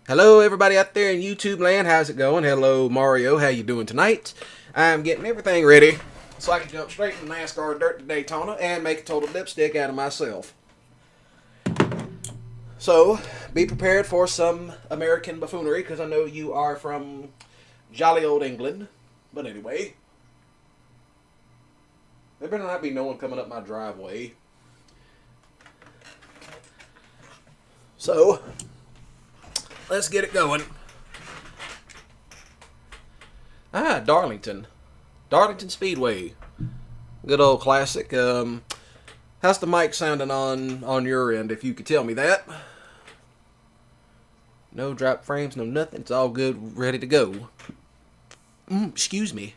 Hello everybody out there in YouTube land, how's it going? Hello Mario, how you doing tonight? I'm getting everything ready so I can jump straight from NASCAR Dirt to Daytona and make a total dipstick out of myself. So, be prepared for some American buffoonery because I know you are from jolly old England. But anyway, there better not be no one coming up my driveway. So, let's get it going. Darlington. Darlington Speedway. Good old classic. How's the mic sounding on your end, if you could tell me that? No drop frames, no nothing. It's all good, ready to go. Excuse me.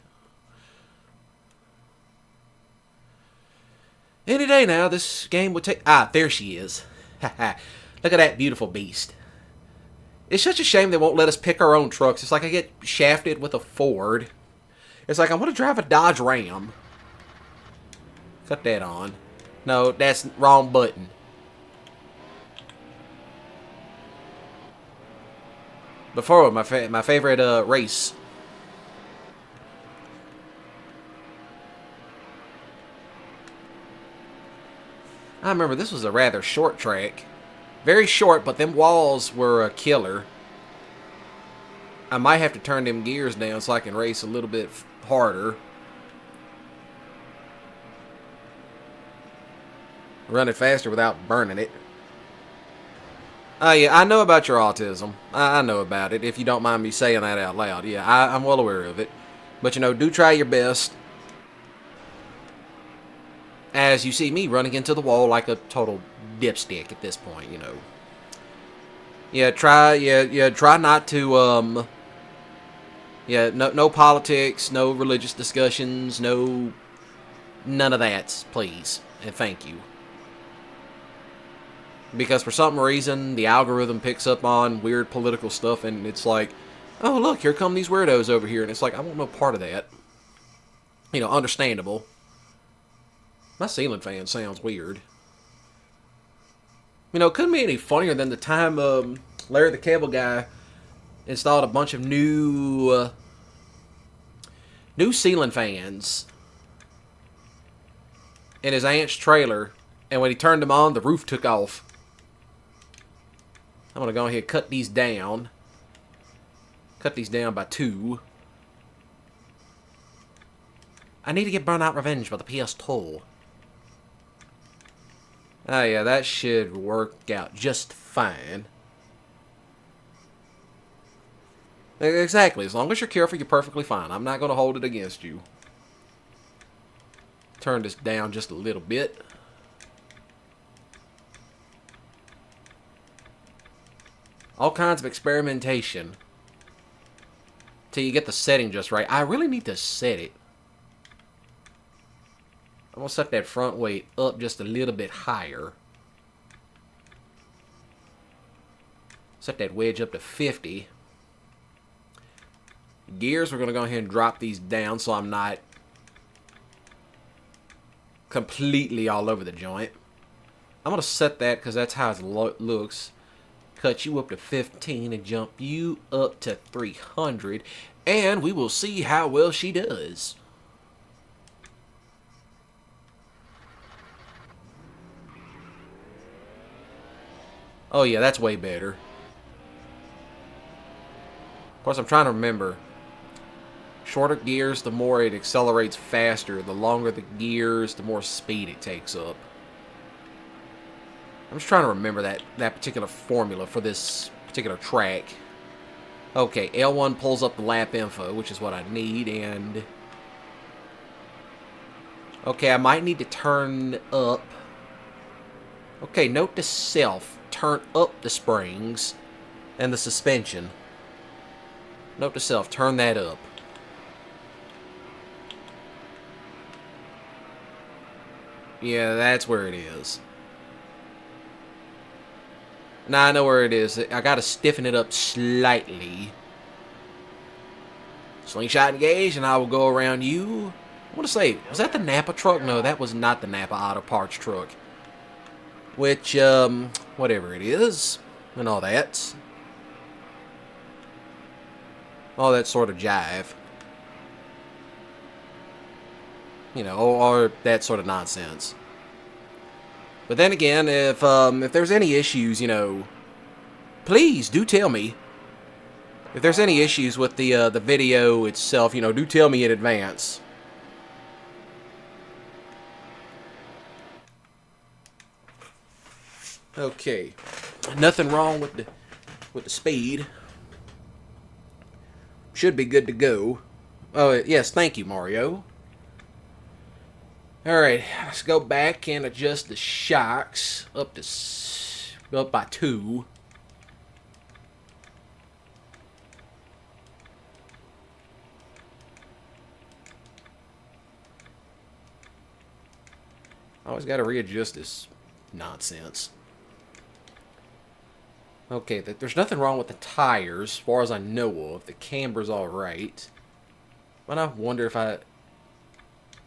Any day now, this game would take... there she is. Look at that beautiful beast. It's such a shame they won't let us pick our own trucks. It's like I get shafted with a Ford. It's like I want to drive a Dodge Ram. Cut that on. No, that's the wrong button. Before, my favorite race. I remember this was a rather short track. Very short, but them walls were a killer. I might have to turn them gears down so I can race a little bit harder. Run it faster without burning it. Oh yeah, I know about your autism. I know about it, if you don't mind me saying that out loud. Yeah, I'm well aware of it. But you know, do try your best. As you see me running into the wall like a total dipstick at this point, you know. Yeah, try not to, no politics, no religious discussions, none of that, please, and thank you. Because for some reason, the algorithm picks up on weird political stuff, and it's like, oh, look, here come these weirdos over here, and it's like, I want no part of that. You know, understandable. My ceiling fan sounds weird. You know, it couldn't be any funnier than the time Larry the Cable Guy installed a bunch of new ceiling fans in his aunt's trailer, and when he turned them on, the roof took off. I'm going to go ahead and cut these down. Cut these down by 2. I need to get Burnout Revenge by the PS2. Oh yeah, that should work out just fine. Exactly, as long as you're careful, you're perfectly fine. I'm not going to hold it against you. Turn this down just a little bit. All kinds of experimentation. Till you get the setting just right. I really need to set it. I'm going to set that front weight up just a little bit higher. Set that wedge up to 50. Gears, we're going to go ahead and drop these down so I'm not completely all over the joint. I'm going to set that because that's how it looks. Cut you up to 15 and jump you up to 300. And we will see how well she does. Oh yeah, that's way better. Of course, I'm trying to remember. Shorter gears, the more it accelerates faster. The longer the gears, the more speed it takes up. I'm just trying to remember that particular formula for this particular track. Okay, L1 pulls up the lap info, which is what I need, and... Okay, I might need to turn up... Okay, note to self. Turn up the springs and the suspension. Note to self, turn that up. Yeah, that's where it is. Now I know where it is. I gotta stiffen it up slightly. Slingshot engaged, and I will go around you. I want to say, was that the Napa truck? No, that was not the Napa Auto Parts truck. Which, whatever it is, and all that. all that sort of jive. You know, or that sort of nonsense. But then again, if there's any issues, you know, please do tell me. If there's any issues with the video itself, you know, do tell me in advance. Okay, nothing wrong with the speed. Should be good to go. Oh yes, thank you, Mario. All right, let's go back and adjust the shocks up by 2. I always got to readjust this nonsense. Okay, there's nothing wrong with the tires, as far as I know of. The camber's all right. But I wonder if I...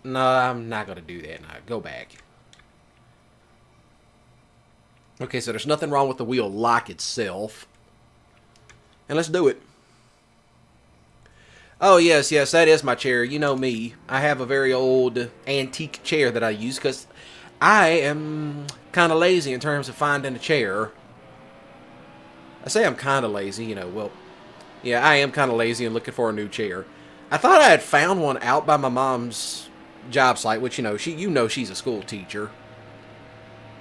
No, I'm not going to do that now. Go back. Okay, so there's nothing wrong with the wheel lock itself. And let's do it. Oh, yes, that is my chair. You know me. I have a very old antique chair that I use because I am kind of lazy in terms of finding a chair. I say I'm kind of lazy, you know, well, yeah, I am kind of lazy and looking for a new chair. I thought I had found one out by my mom's job site, which, you know, she's a school teacher.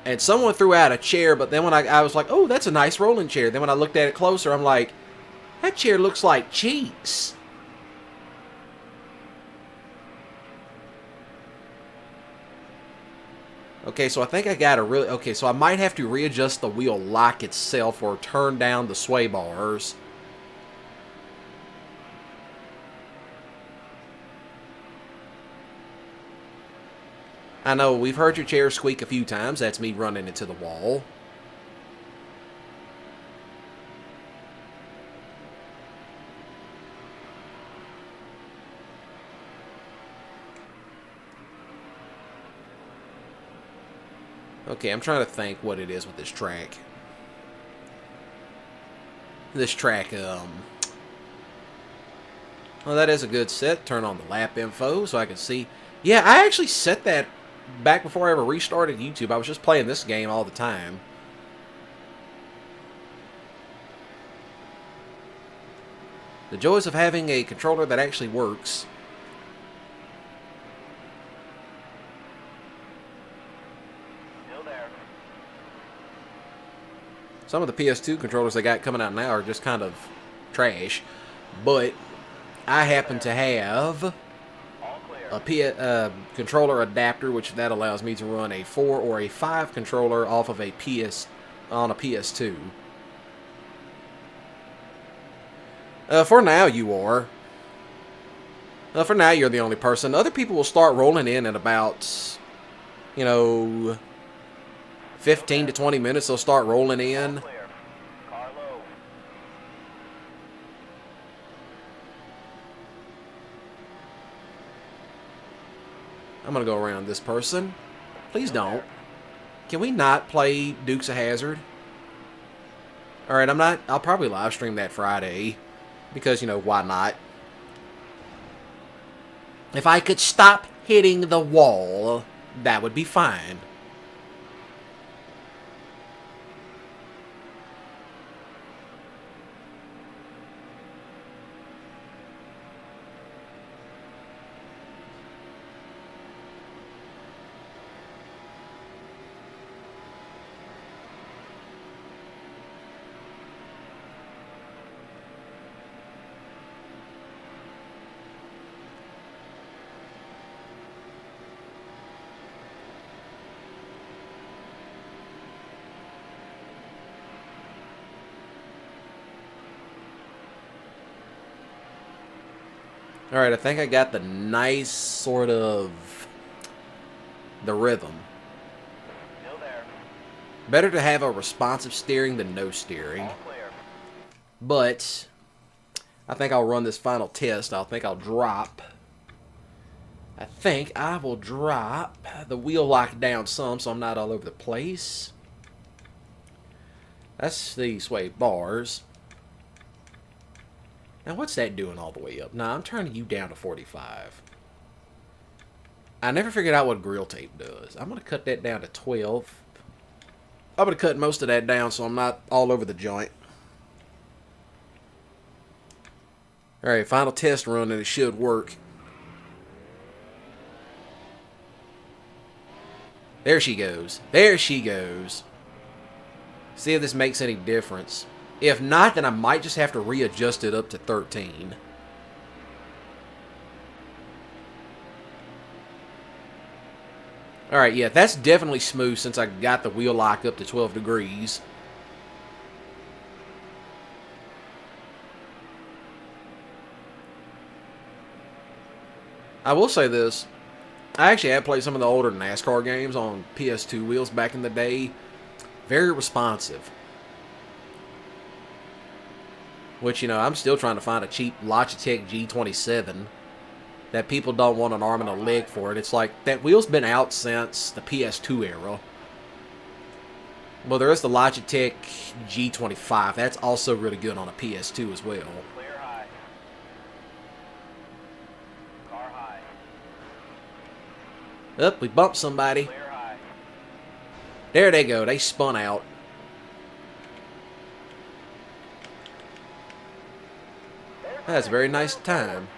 And someone threw out a chair, but then when I was like, oh, that's a nice rolling chair. Then when I looked at it closer, I'm like, that chair looks like cheeks. Okay, so I think I got to really... Okay, so I might have to readjust the wheel lock itself or turn down the sway bars. I know, we've heard your chair squeak a few times. That's me running into the wall. Okay, I'm trying to think what it is with this track. Well, that is a good set. Turn on the lap info so I can see. Yeah, I actually set that back before I ever restarted YouTube. I was just playing this game all the time. The joys of having a controller that actually works. Some of the PS2 controllers they got coming out now are just kind of trash. But I happen to have a controller adapter, which that allows me to run a 4 or a 5 controller off of a on a PS2. For now, you are. For now, you're the only person. Other people will start rolling in at about, you know, 15 to 20 minutes. They'll start rolling in. I'm going to go around this person. Please don't. Can we not play Dukes of Hazzard? Alright, I'll probably live stream that Friday. Because, you know, why not? If I could stop hitting the wall, that would be fine. Alright, I think I got the nice sort of the rhythm. Still there. Better to have a responsive steering than no steering. All clear. But I think I'll run this final test. I think I will drop the wheel lock down some so I'm not all over the place. That's the sway bars. Now, what's that doing all the way up? Nah, I'm turning you down to 45. I never figured out what grill tape does. I'm going to cut that down to 12. I'm going to cut most of that down so I'm not all over the joint. Alright, final test run and it should work. There she goes. There she goes. See if this makes any difference. If not, then I might just have to readjust it up to 13. Alright, yeah, that's definitely smooth since I got the wheel lock up to 12 degrees. I will say this. I actually had played some of the older NASCAR games on PS2 wheels back in the day. Very responsive. Which, you know, I'm still trying to find a cheap Logitech G27 that people don't want an arm and a leg for it. It's like, that wheel's been out since the PS2 era. Well, there is the Logitech G25. That's also really good on a PS2 as well. Clear high. Car high. Up, we bumped somebody. Clear high. There they go. They spun out. That's a very nice time.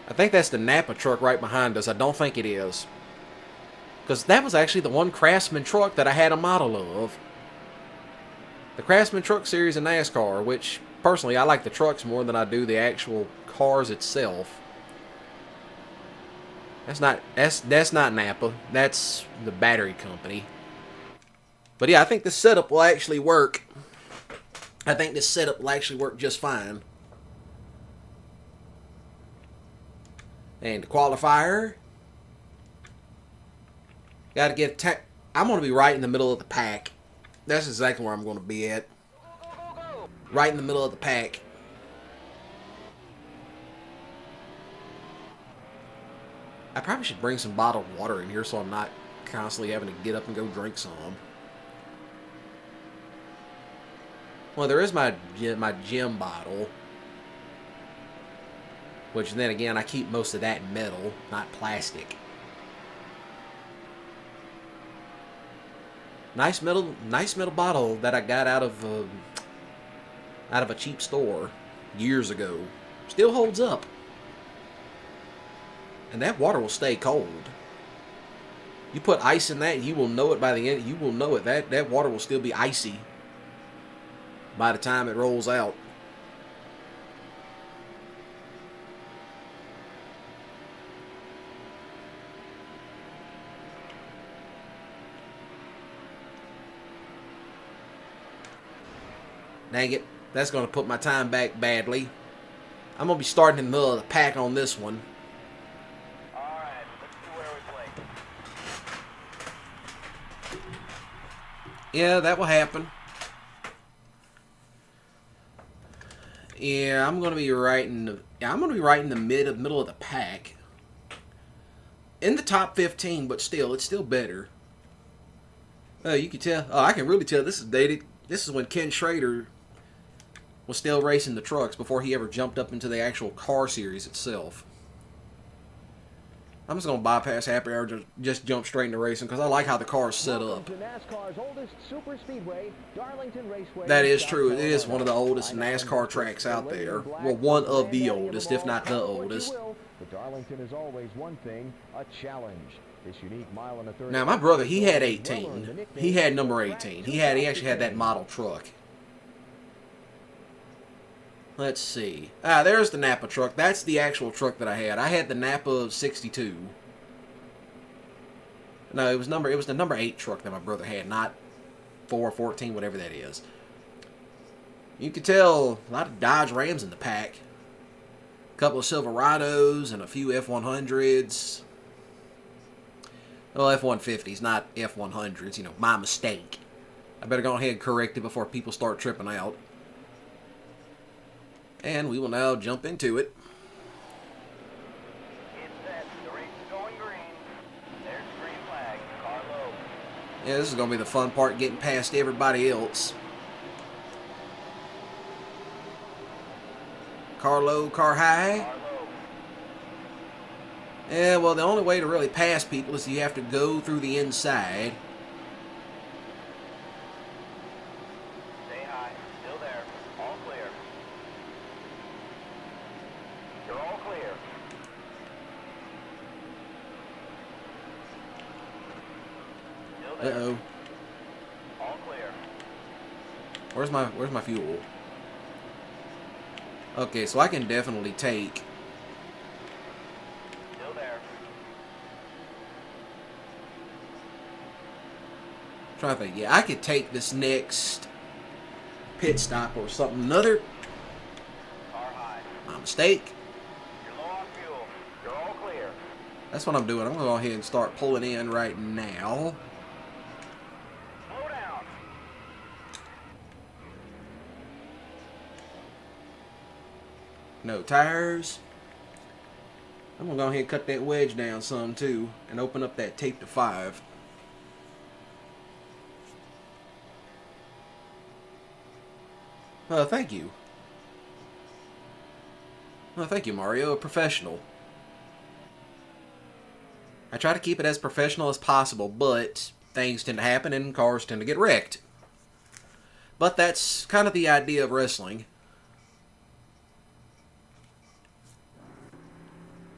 I think that's the Napa truck right behind us. I don't think it is. Because that was actually the one Craftsman truck that I had a model of. The Craftsman Truck Series in NASCAR, which, personally, I like the trucks more than I do the actual cars itself. That's not Napa. That's the battery company. But yeah, I think this setup will actually work. I think this setup will actually work just fine. And the qualifier. Got to get... I'm going to be right in the middle of the pack. That's exactly where I'm going to be at. Right in the middle of the pack. I probably should bring some bottled water in here so I'm not constantly having to get up and go drink some. Well, there is my gym bottle. Which then again, I keep most of that in metal, not plastic. Nice metal bottle that I got out of a cheap store years ago. Still holds up. And that water will stay cold. You put ice in that, you will know it by the end. You will know it. That water will still be icy by the time it rolls out. Dang it. That's going to put my time back badly. I'm going to be starting in the middle of the pack on this one. Alright, let's see where we play. Yeah, that will happen. Yeah, I'm going to be right in the middle of the pack. In the top 15, but still, it's still better. You can tell. Oh, I can really tell this is dated. This is when Ken Schrader was still racing the trucks before he ever jumped up into the actual car series itself. I'm just going to bypass happy hour and just jump straight into racing because I like how the car is set up. That is true. It is one of the oldest NASCAR tracks out there. Well, one of the oldest, if not the oldest. But Darlington is always one thing, a challenge. This unique mile and a third. Now, my brother, he had 18. He had number 18. He actually had that model truck. Let's see. Ah, there's the Napa truck. That's the actual truck that I had. I had the Napa 62. No, it was the number 8 truck that my brother had, not 4, 14, whatever that is. You could tell a lot of Dodge Rams in the pack. A couple of Silverados and a few F100s. Well, F-150s, not F-100s. You know, my mistake. I better go ahead and correct it before people start tripping out. And we will now jump into it. It's set. The race is going green. There's the green flag. Car low. Yeah, this is going to be the fun part, getting past everybody else. Car low, car high. Car low. Yeah, well, the only way to really pass people is you have to go through the inside. Stay high. Still there. All clear. You're all clear. Still there. Uh-oh. All clear. Where's my fuel? Okay, so I can definitely take... Still there. I'm trying to think. Yeah, I could take this next pit stop or something. Another... Car high. My mistake. You're low on fuel. You're all clear. That's what I'm doing. I'm going to go ahead and start pulling in right now. Slow down. No tires. I'm going to go ahead and cut that wedge down some too and open up that tape to 5. Thank you. Thank you, Mario. A professional. I try to keep it as professional as possible, but things tend to happen and cars tend to get wrecked. But that's kind of the idea of wrestling.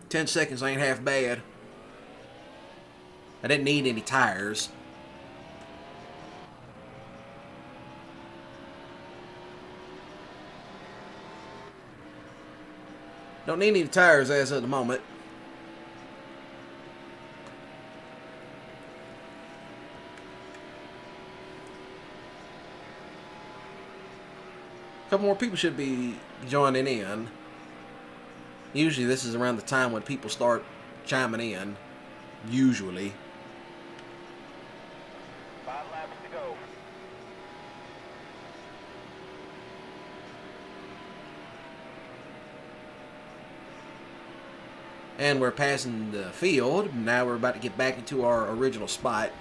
10 seconds ain't half bad. I didn't need any tires. Don't need any tires as of the moment. A couple more people should be joining in. Usually this is around the time when people start chiming in. Usually. 5 laps to go. And we're passing the field. Now we're about to get back into our original spot.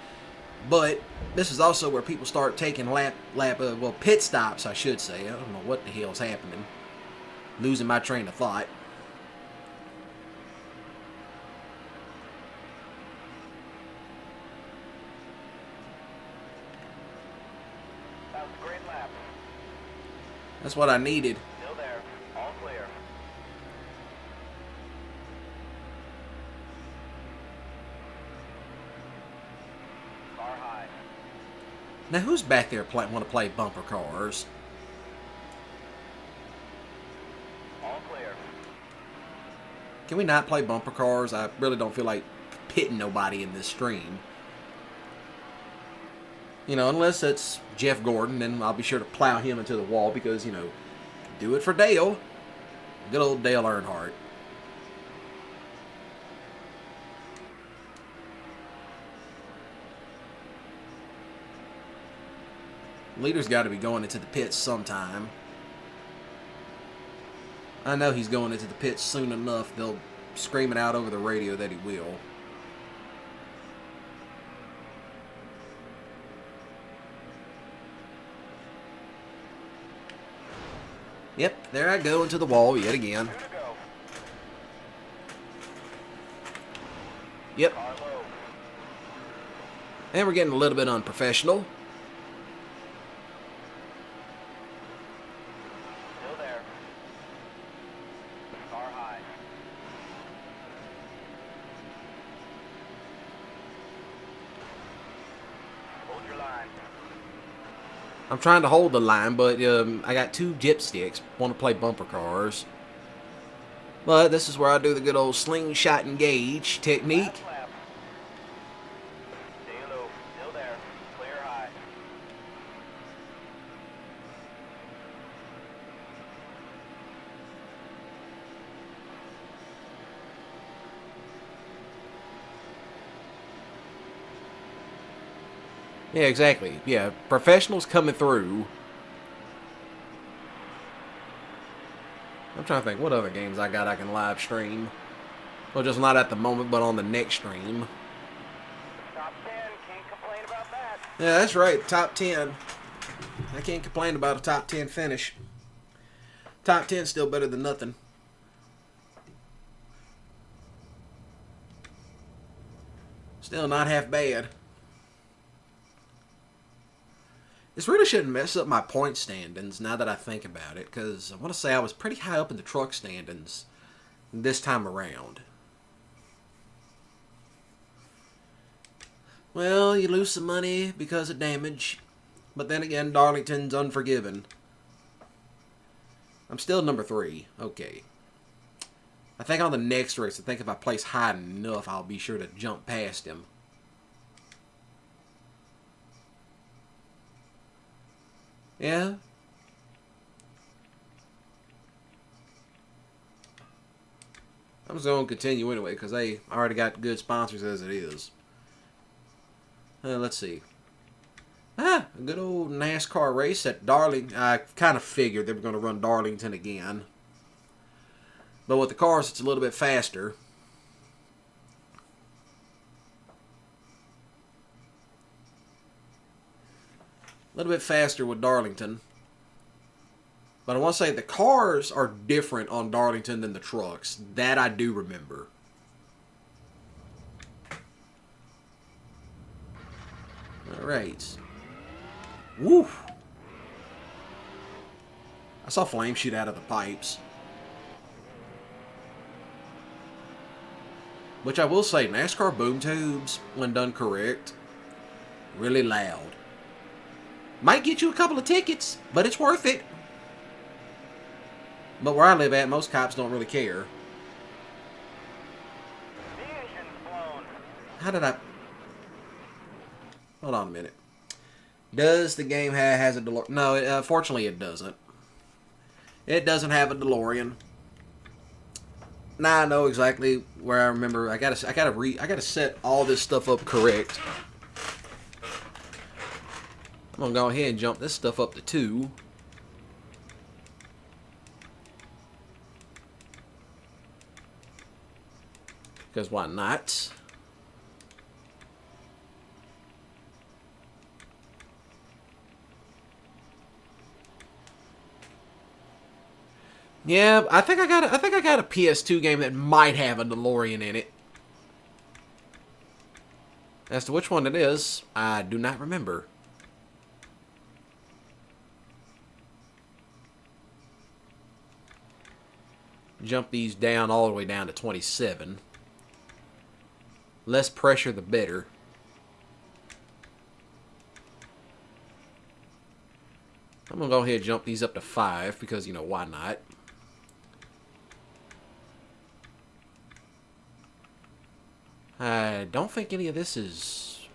But this is also where people start taking pit stops, I should say. I don't know what the hell's happening. Losing my train of thought. That was a great lap. That's what I needed. Still there. All clear. Car high. Now who's back there want to play bumper cars? All clear. Can we not play bumper cars? I really don't feel like pitting nobody in this stream. You know, unless it's Jeff Gordon, then I'll be sure to plow him into the wall because, you know, do it for Dale. Good old Dale Earnhardt. Leader's got to be going into the pits sometime. I know he's going into the pits soon enough. They'll scream it out over the radio that he will. Yep, there I go into the wall yet again. 2 to go. Yep, Car low. and we're getting a little bit unprofessional. Still there. Car high. Hold your line. I'm trying to hold the line, but I got 2 dipsticks. Want to play bumper cars. But this is where I do the good old slingshot engage technique. Last lap. Stay low. Still there. Clear high. Yeah, exactly. Yeah, professionals coming through. I'm trying to think what other games I can live stream. Well, just not at the moment, but on the next stream. Top 10, can't complain about that. Yeah, that's right. Top 10. I can't complain about a top 10 finish. Top 10 still better than nothing. Still not half bad. This really shouldn't mess up my point standings now that I think about it, because I want to say I was pretty high up in the truck standings this time around. Well, you lose some money because of damage, but then again, Darlington's unforgiven. I'm still number 3. Okay. I think on the next race, I think if I place high enough, I'll be sure to jump past him. Yeah. I'm just going to continue anyway, because they already got good sponsors as it is. Let's see. A good old NASCAR race at Darlington. I kind of figured they were going to run Darlington again. But with the cars, it's a little bit faster. A little bit faster with Darlington. But I want to say the cars are different on Darlington than the trucks. That I do remember. Alright. Woo! I saw flame shoot out of the pipes. Which I will say, NASCAR boom tubes, when done correct, really loud. Might get you a couple of tickets, but it's worth it. But where I live at, most cops don't really care. The engine's blown. How did I... Hold on a minute. Does the game has a DeLorean? No, unfortunately it doesn't. It doesn't have a DeLorean. Now I know exactly where I remember. I gotta set all this stuff up correct. I'm gonna go ahead and jump this stuff up to 2. Because why not? Yeah, I think I got a PS2 game that might have a DeLorean in it. As to which one it is, I do not remember. Jump these down all the way down to 27. Less pressure, the better. I'm going to go ahead and jump these up to 5 because, you know, why not? I don't think any of this is...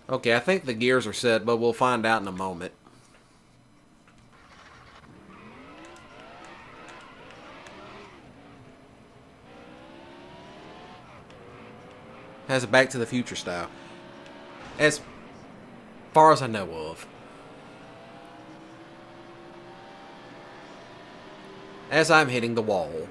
Okay, I think the gears are set, but we'll find out in a moment. Has a Back to the Future style. As far as I know of. As I'm hitting the wall.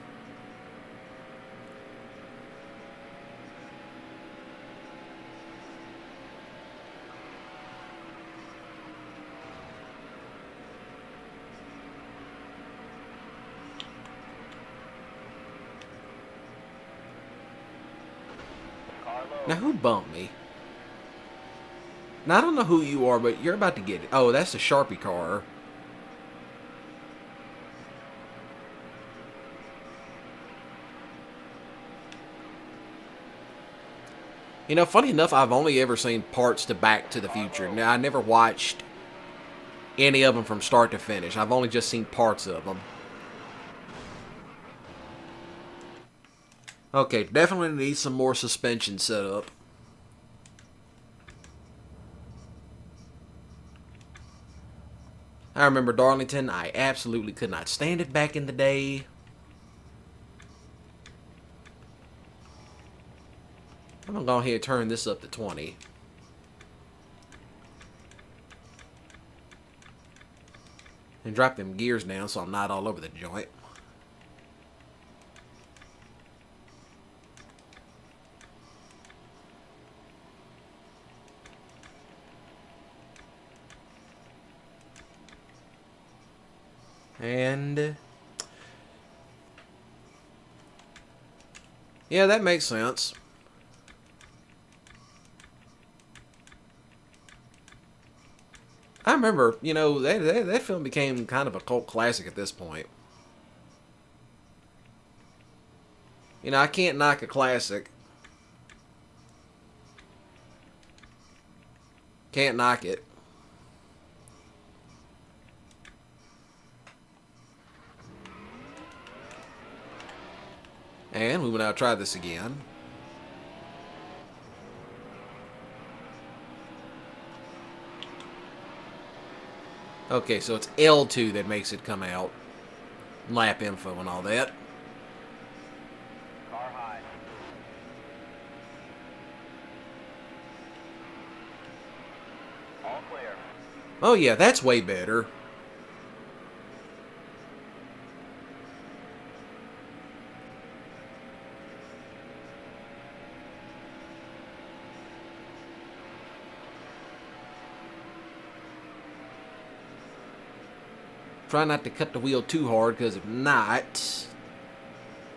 Now, who bumped me? Now, I don't know who you are, but you're about to get it. Oh, that's a Sharpie car. You know, funny enough, I've only ever seen parts to Back to the Future. Now, I never watched any of them from start to finish. I've only just seen parts of them. Okay, definitely need some more suspension set up. I remember Darlington. I absolutely could not stand it back in the day. I'm going to go ahead and turn this up to 20. And drop them gears down so I'm not all over the joint. And yeah, that makes sense. I remember, you know, that film became kind of a cult classic at this point. You know, I can't knock a classic. Can't knock it. And we will now try this again. Okay, so it's L2 that makes it come out. Lap info and all that. Car high. All clear. Oh yeah, that's way better. Try not to cut the wheel too hard, because if not,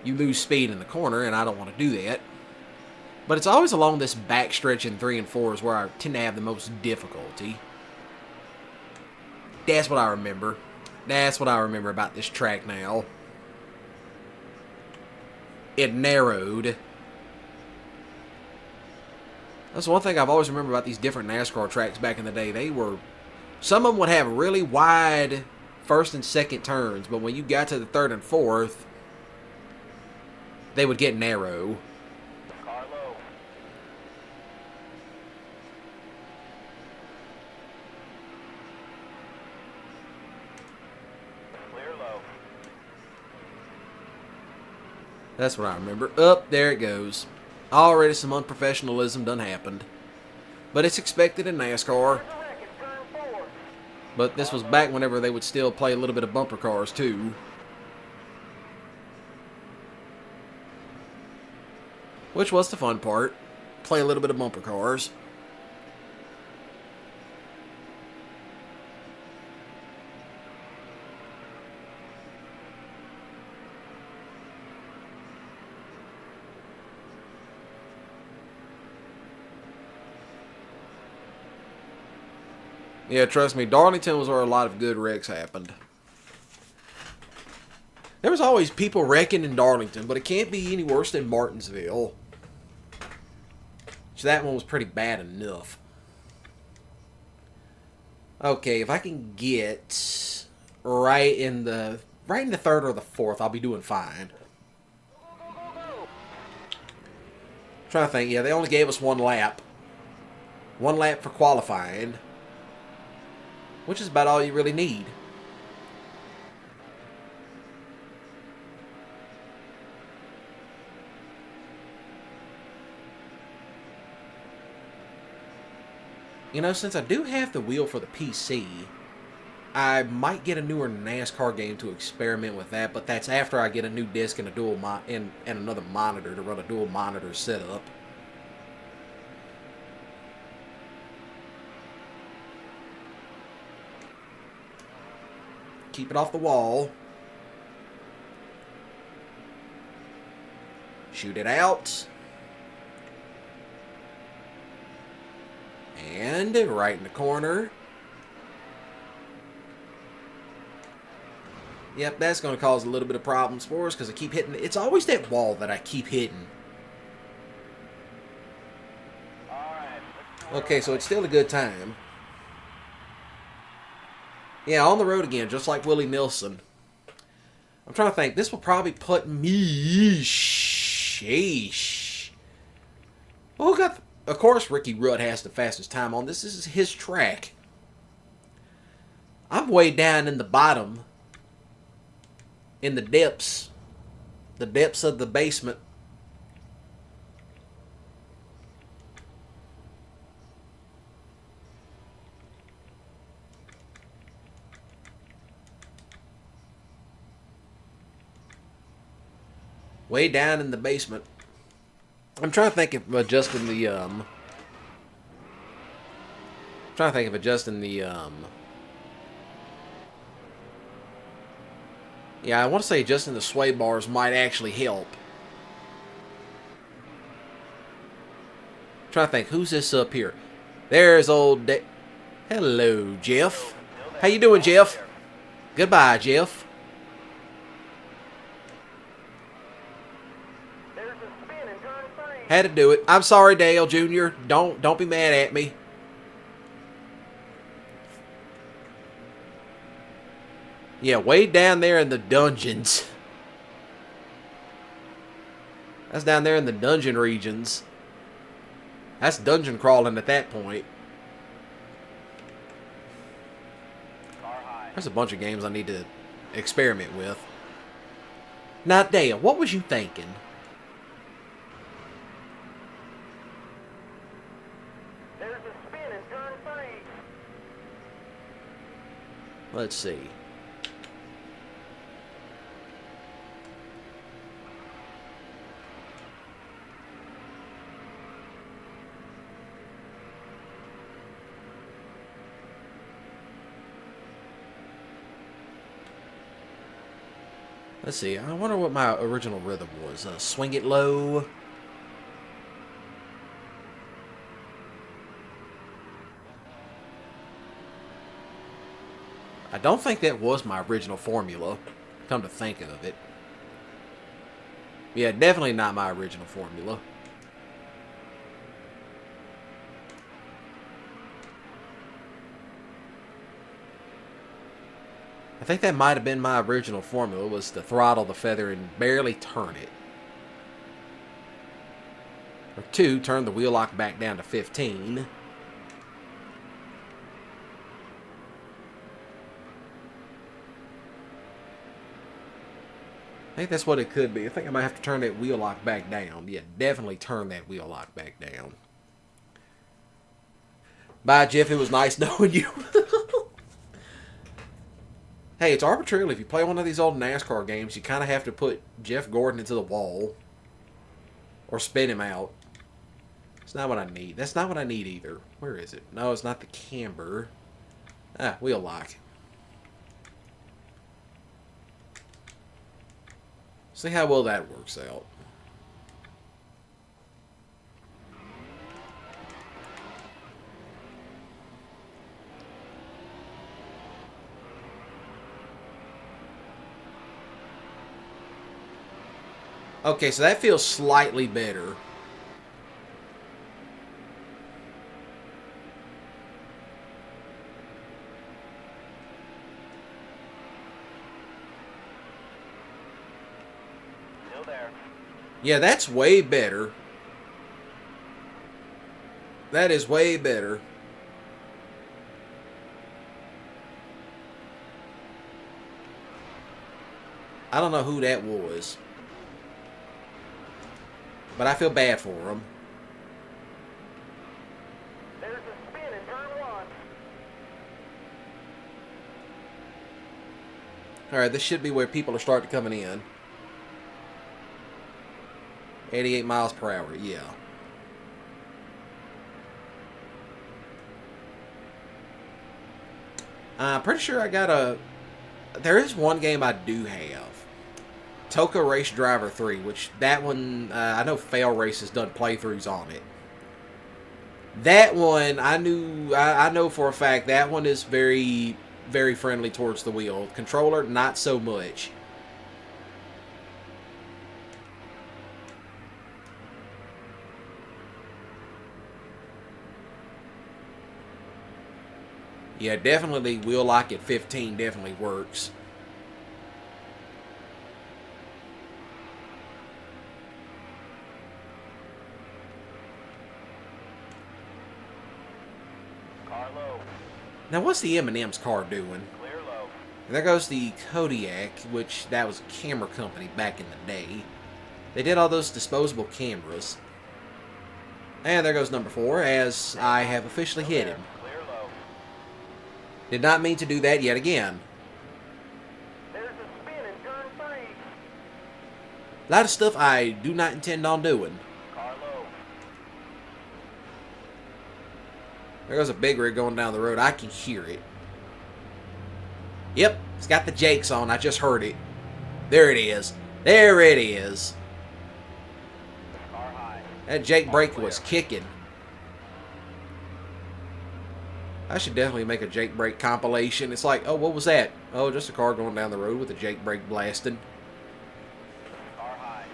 you lose speed in the corner, and I don't want to do that. But it's always along this back stretch in 3 and 4 is where I tend to have the most difficulty. That's what I remember. That's what I remember about this track now. It narrowed. That's one thing I've always remembered about these different NASCAR tracks back in the day. Some of them would have really wide first and second turns, but when you got to the third and fourth, they would get narrow. Car low. Clear low. That's what I remember. Up, there it goes. Already some unprofessionalism done happened. But it's expected in NASCAR. But this was back whenever they would still play a little bit of bumper cars too. Which was the fun part. Play a little bit of bumper cars. Yeah, trust me, Darlington was where a lot of good wrecks happened. There was always people wrecking in Darlington, but it can't be any worse than Martinsville. So that one was pretty bad enough. Okay, if I can get right in the third or the fourth, I'll be doing fine. Trying to think, yeah, they only gave us 1 lap. 1 lap for qualifying. Which is about all you really need. You know, since I do have the wheel for the PC, I might get a newer NASCAR game to experiment with that, but that's after I get a new disc and and another monitor to run a dual monitor setup. Keep it off the wall. Shoot it out. And right in the corner. Yep, that's going to cause a little bit of problems for us because I keep hitting. It's always that wall that I keep hitting. Okay, so it's still a good time. Yeah, on the road again, just like Willie Nelson. I'm trying to think. This will probably put me... Sheesh. Well, of course, Ricky Rudd has the fastest time on this. This is his track. I'm way down in the bottom. In the depths. The depths of the basement. Way down in the basement. I'm trying to think of adjusting the Yeah, I want to say adjusting the sway bars might actually help. Trying to think, who's this up here? There's old Hello, Jeff. How you doing, Jeff? Goodbye, Jeff. There's a spin in turn 3. Had to do it. I'm sorry, Dale Jr. Don't be mad at me. Yeah, way down there in the dungeons. That's down there in the dungeon regions. That's dungeon crawling at that point. Car high. There's a bunch of games I need to experiment with. Now, Dale, what was you thinking? There's a spin in turn 3. Let's see. Let's see. I wonder what my original rhythm was. Swing it low. I don't think that was my original formula, come to think of it. Yeah, definitely not my original formula. I think that might have been my original formula, was to throttle the feather and barely turn it. Or 2, turn the wheel lock back down to 15. I think that's what it could be. I think I might have to turn that wheel lock back down. Yeah, definitely turn that wheel lock back down. Bye, Jeff. It was nice knowing you. Hey, it's arbitrary. If you play one of these old NASCAR games, you kind of have to put Jeff Gordon into the wall. Or spin him out. It's not what I need. That's not what I need either. Where is it? No, it's not the camber. Ah, wheel lock. See how well that works out. Okay, so that feels slightly better. Still there. Yeah, that's way better. That is way better. I don't know who that was, but I feel bad for him. There's a spin in turn 1. Alright, this should be where people are starting coming in. 88 miles per hour, yeah. I'm pretty sure I got a... There is one game I do have. Toka Race Driver 3, which that one, I know Fail Race has done playthroughs on it. That one, I know for a fact that one is very, very friendly towards the wheel. Controller, not so much. Yeah, definitely wheel lock at 15 definitely works. Car low. Now, what's the M&M's car doing? Clear low. There goes the Kodiak, which that was a camera company back in the day. They did all those disposable cameras. And there goes number 4, as I have officially hit him. Clear low. Did not mean to do that yet again. There's a spin in turn 3. A lot of stuff I do not intend on doing. Car low. There goes a big rig going down the road. I can hear it. Yep, it's got the Jakes on. I just heard it. There it is. There it is. Car high. That Jake brake was kicking. I should definitely make a Jake brake compilation. It's like, oh, what was that? Oh, just a car going down the road with a Jake brake blasting. Car high.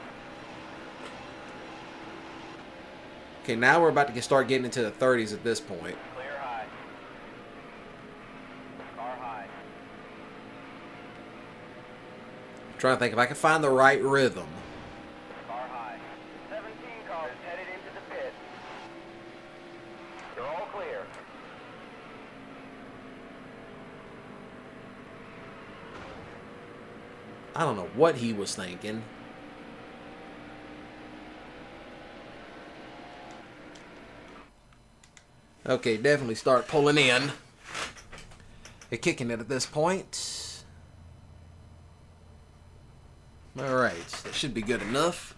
Okay, now we're about to start getting into the 30s at this point. Clear high. Car high. I'm trying to think if I can find the right rhythm. Car high. 17 cars headed into the pit. They're all clear. I don't know what he was thinking. Okay, definitely start pulling in. They're kicking it at this point. Alright, that should be good enough.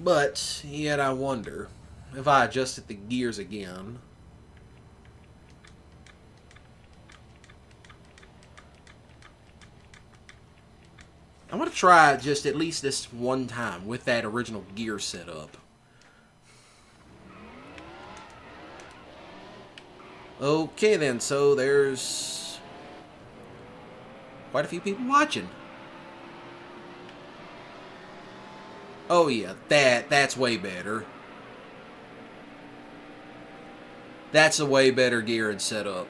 But, yet I wonder if I adjusted the gears again. I'm going to try just at least this one time with that original gear setup. Okay then, so there's quite a few people watching. Oh yeah, that's way better. That's a way better gear and setup.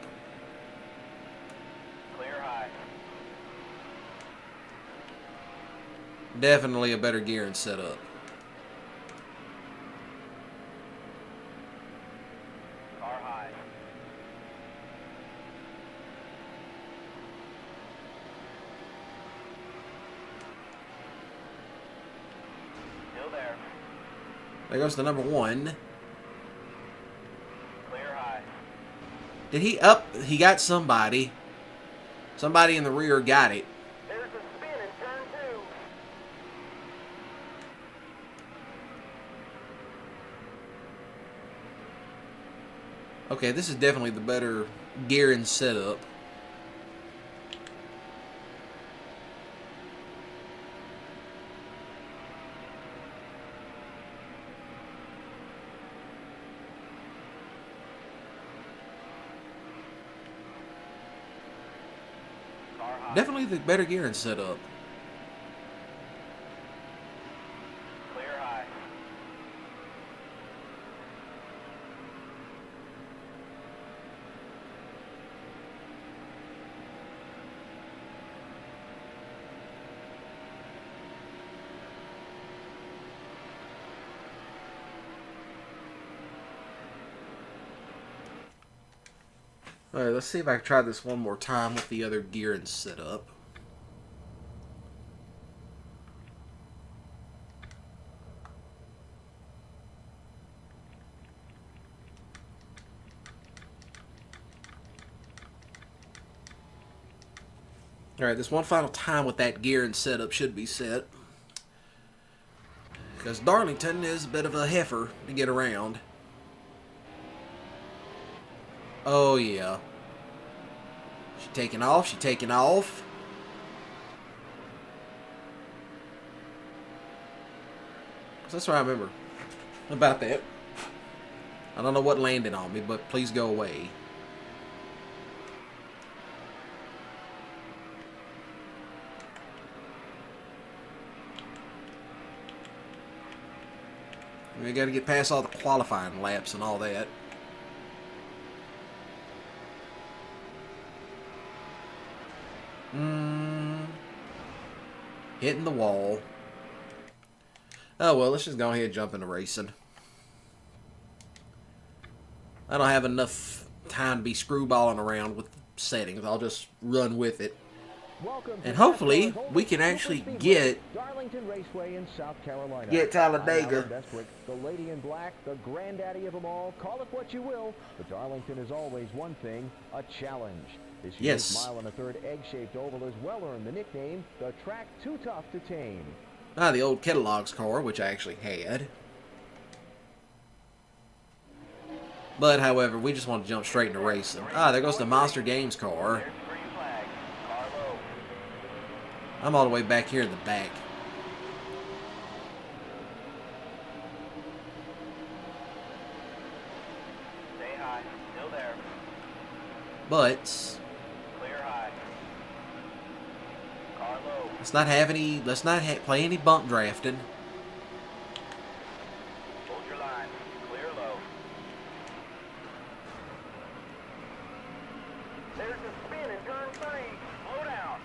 Clear high. Definitely a better gear and setup. Car high. Still there. There goes the number one. Clear high. Did he up? He got somebody. Somebody in the rear got it. There's a spin in turn 2. Okay, this is definitely the better gear and setup. Car high. Definitely the better gear and setup. Clear high. Alright, let's see if I can try this one more time with the other gear and setup. Alright, this one final time with that gear and setup should be set. Because Darlington is a bit of a heifer to get around. Oh yeah. She taking off, she taking off. That's what I remember about that. I don't know what landed on me, but please go away. We got to get past all the qualifying laps and all that. Hitting the wall. Oh well, let's just go ahead and jump into racing. I don't have enough time to be screwballing around with settings. I'll just run with it. And hopefully we can actually get Darlington Raceway in South Carolina. Get Talladega. I'm Alan Bestwick, the lady in black, the granddaddy of them all. Call it what you will, but Darlington is always one thing: a challenge. This unique Yes. mile and a third egg-shaped oval has well earned the nickname "the track too tough to tame." the old Kellogg's car, which I actually had. But however, we just want to jump straight into racing. There goes the Monster Games car. There's the green flag. Car low. I'm all the way back here in the back. Stay high. Still there. But Clear high. Car low. let's not play any bump drafting. Hold your line. Clear low. There's a spin in turn 3. Slow down.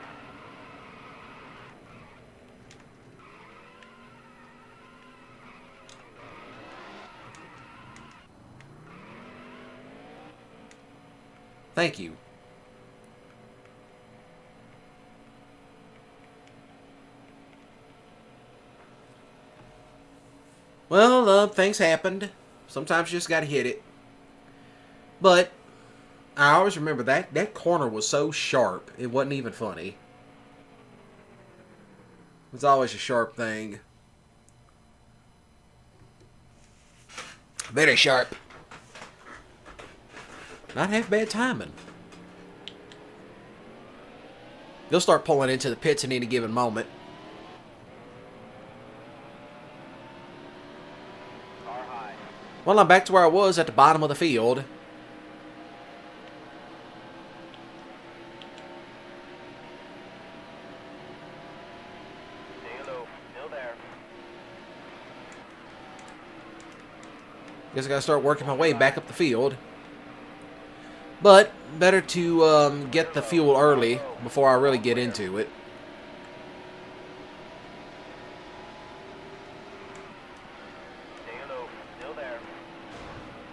Thank you. Well, things happened. Sometimes you just gotta hit it. But I always remember that corner was so sharp, it wasn't even funny. It was always a sharp thing. Very sharp. Not half bad timing. They'll start pulling into the pits at any given moment. Car high. Well, I'm back to where I was at the bottom of the field. Stay low. Still there. Guess I gotta start working my way back up the field. But better to get the fuel early before I really get into it. Stay low. Still there.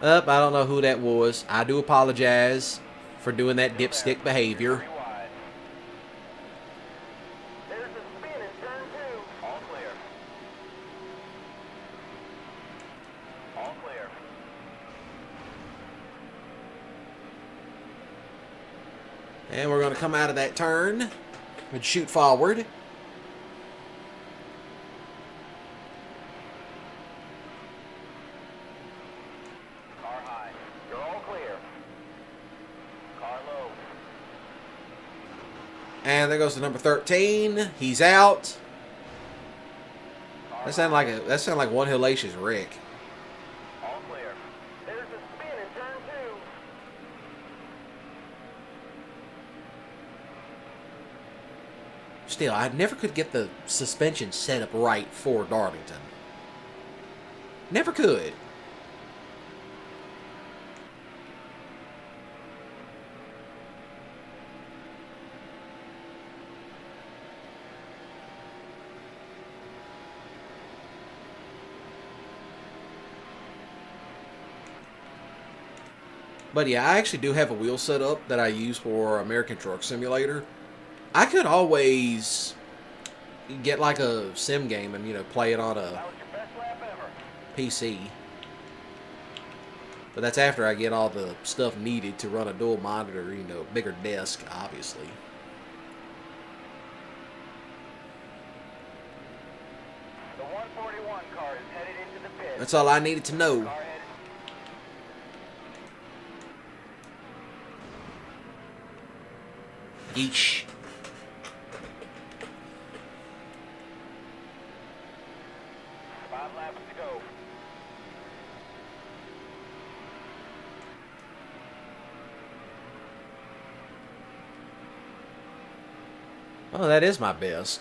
I don't know who that was. I do apologize for doing that dipstick behavior. 3 wide. There's a spin in turn 2. All clear. All clear. And we're going to come out of that turn and shoot forward. Car high. You're all clear. Car low. And there goes the number 13. He's out. That sounded like one hellacious wreck. All clear. There's a spin in turn 2. Still, I never could get the suspension set up right for Darlington. Never could. But yeah, I actually do have a wheel set up that I use for American Truck Simulator. I could always get like a sim game and, you know, play it on a That was your best lap ever. PC. But that's after I get all the stuff needed to run a dual monitor, you know, bigger desk, obviously. The 141 car is headed into the pit. That's all I needed to know. Car headed. Yeesh. Five laps to go. Oh, that is my best.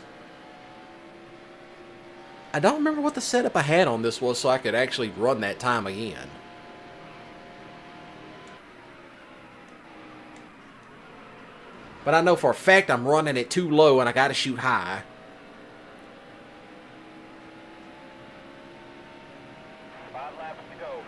I don't remember what the setup I had on this was so I could actually run that time again. But I know for a fact I'm running it too low and I gotta shoot high. Five laps to go.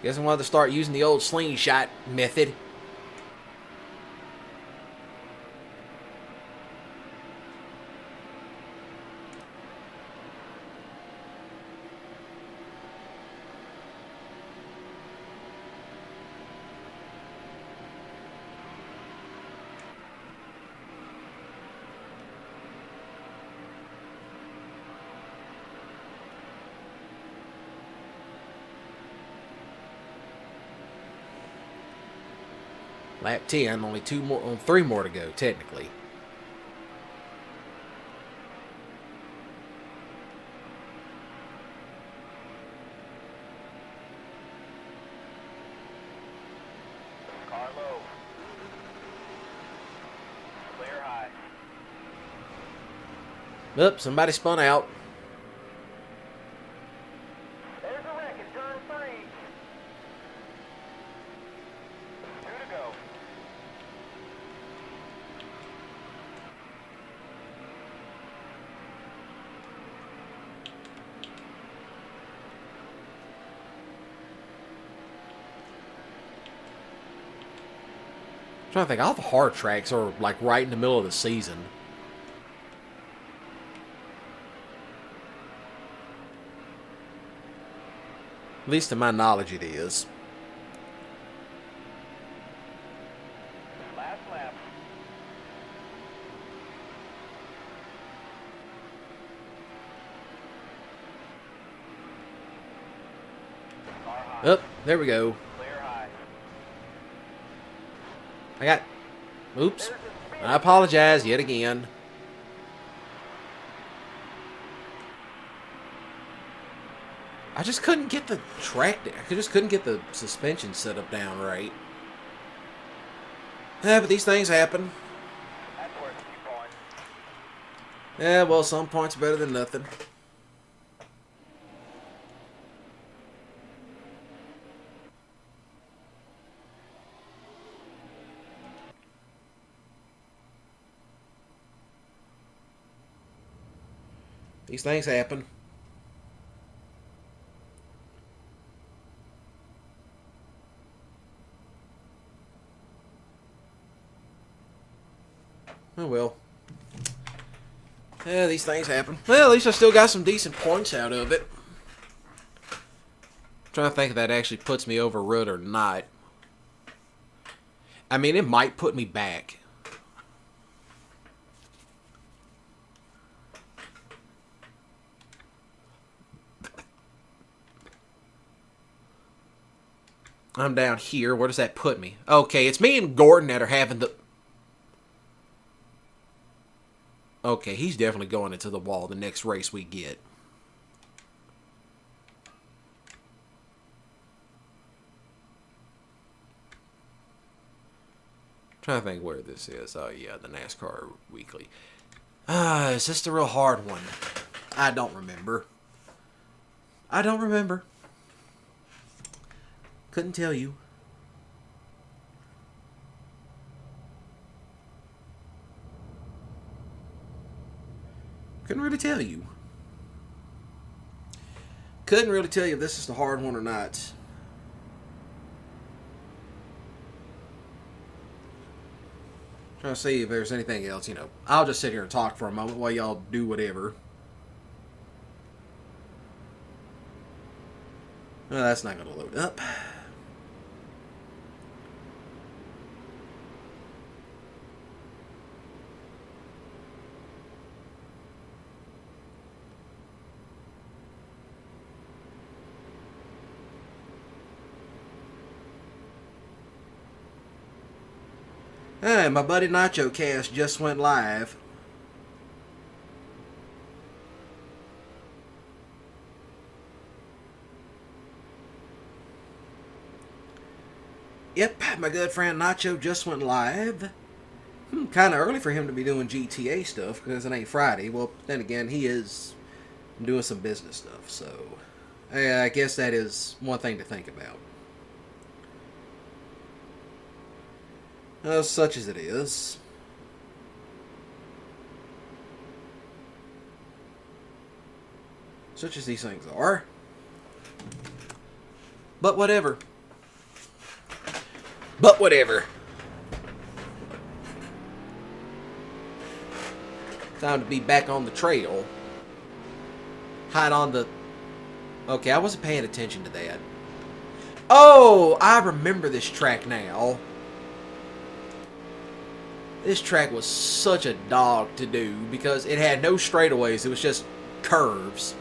Guess I wanted to start using the old slingshot method. Lap 10, only 3 more to go, technically. Car low. Clear high. Oop, somebody spun out. There's a wreck in turn 3. 2 to go. I'm trying to think, all the hard tracks are like right in the middle of the season. At least to my knowledge it is. Last lap. Car high. Up, there we go. Clear high. I got... Oops. I apologize yet again. I just couldn't get the track down. I just couldn't get the suspension set up down right. Yeah, but these things happen. That's worth a few points. Yeah, well, some points better than nothing. These things happen. Oh well. Yeah, these things happen. Well, at least I still got some decent points out of it. I'm trying to think if that actually puts me over Rudd or not. I mean, it might put me back. I'm down here. Where does that put me? Okay, it's me and Gordon that are having the... Okay, he's definitely going into the wall the next race we get. Trying to think where this is. Oh, yeah, the NASCAR Weekly. Is this the real hard one? I don't remember. I don't remember. Couldn't tell you. Couldn't really tell you. Couldn't really tell you if this is the hard one or not. Trying to see if there's anything else, you know. I'll just sit here and talk for a moment while y'all do whatever. Well, that's not going to load up. Hey, my buddy Nacho Cast just went live. Yep, my good friend Nacho just went live. Kind of early for him to be doing GTA stuff because it ain't Friday. Well, then again, he is doing some business stuff, so I guess that is one thing to think about. Such as it is. Such as these things are. But whatever. But whatever. Time to be back on the trail. Hide on the... Okay, I wasn't paying attention to that. Oh, I remember this track now. This track was such a dog to do because it had no straightaways. It was just curves.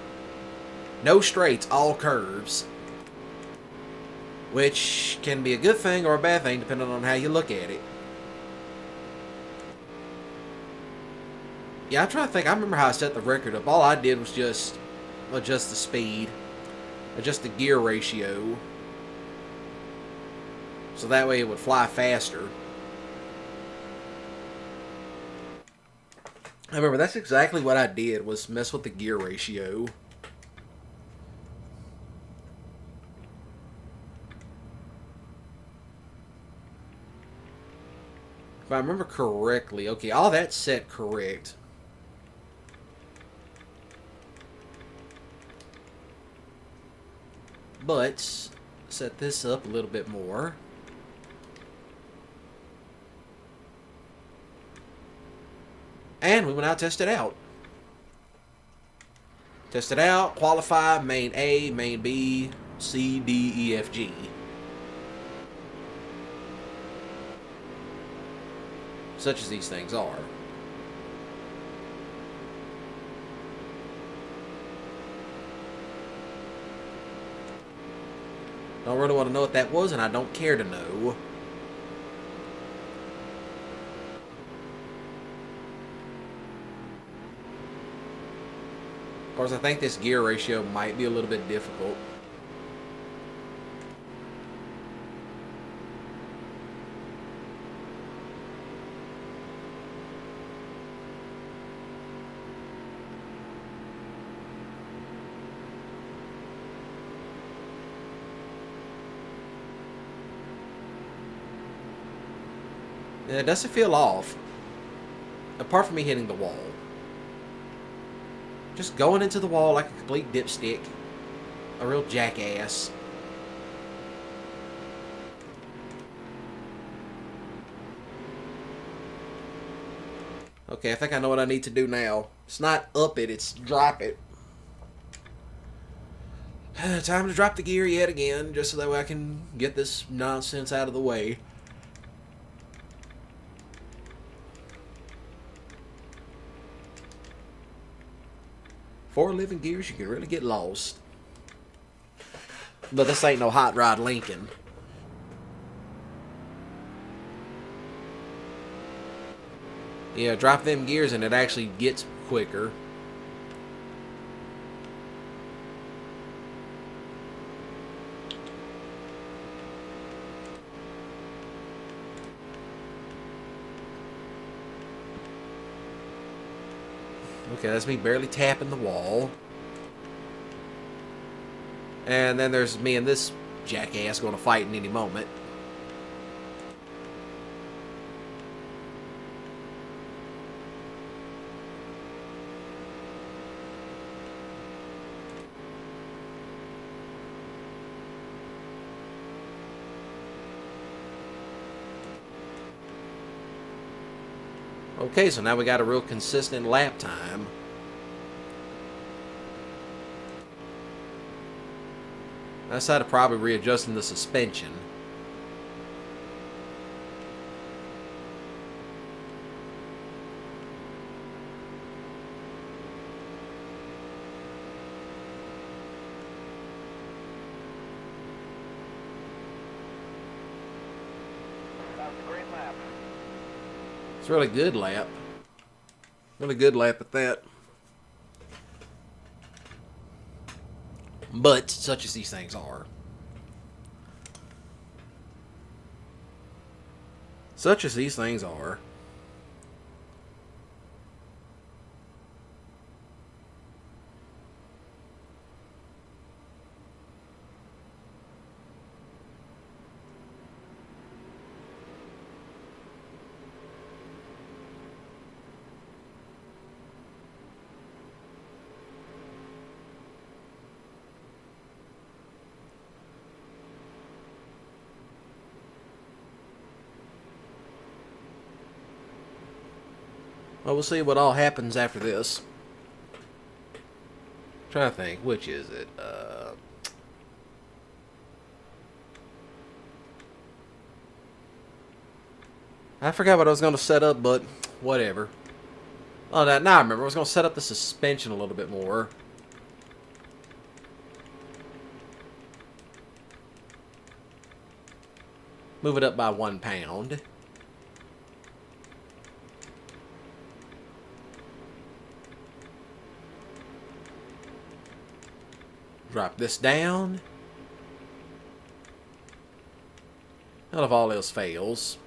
No straights, all curves. which can be a good thing or a bad thing depending on how you look at it. Yeah, I'm trying to think. I remember how I set the record up. All I did was just adjust the speed, adjust the gear ratio, so that way it would fly faster. I remember that's exactly what I did, was mess with the gear ratio. If I remember correctly, okay, all that's set correct. But set this up a little bit more. And we went out and tested it out. Test it out, qualify, main A, main B, C, D, E, F, G. Such as these things are. Don't really want to know what that was, and I don't care to know. Of course, I think this gear ratio might be a little bit difficult. Yeah, it doesn't feel off. Apart from me hitting the wall. Just going into the wall like a complete dipstick. A real jackass. Okay, I think I know what I need to do now. It's not up it, it's drop it. Time to drop the gear yet again, just so that way I can get this nonsense out of the way. Four living gears, you can really get lost. But this ain't no hot rod Lincoln. Yeah, drop them gears and it actually gets quicker. Okay, that's me barely tapping the wall. And then there's me and this jackass going to fight in any moment. Okay, so now we got a real consistent lap time. I decided to probably readjusting the suspension. That was a great lap. It's a really good lap. Really good lap at that. But, such as these things are. Such as these things are. Well, we'll see what all happens after this. Trying to think, which is it? I forgot what I was going to set up, but whatever. Oh, now I remember. I was going to set up the suspension a little bit more. Move it up by 1 pound. Drop this down. And if all else fails,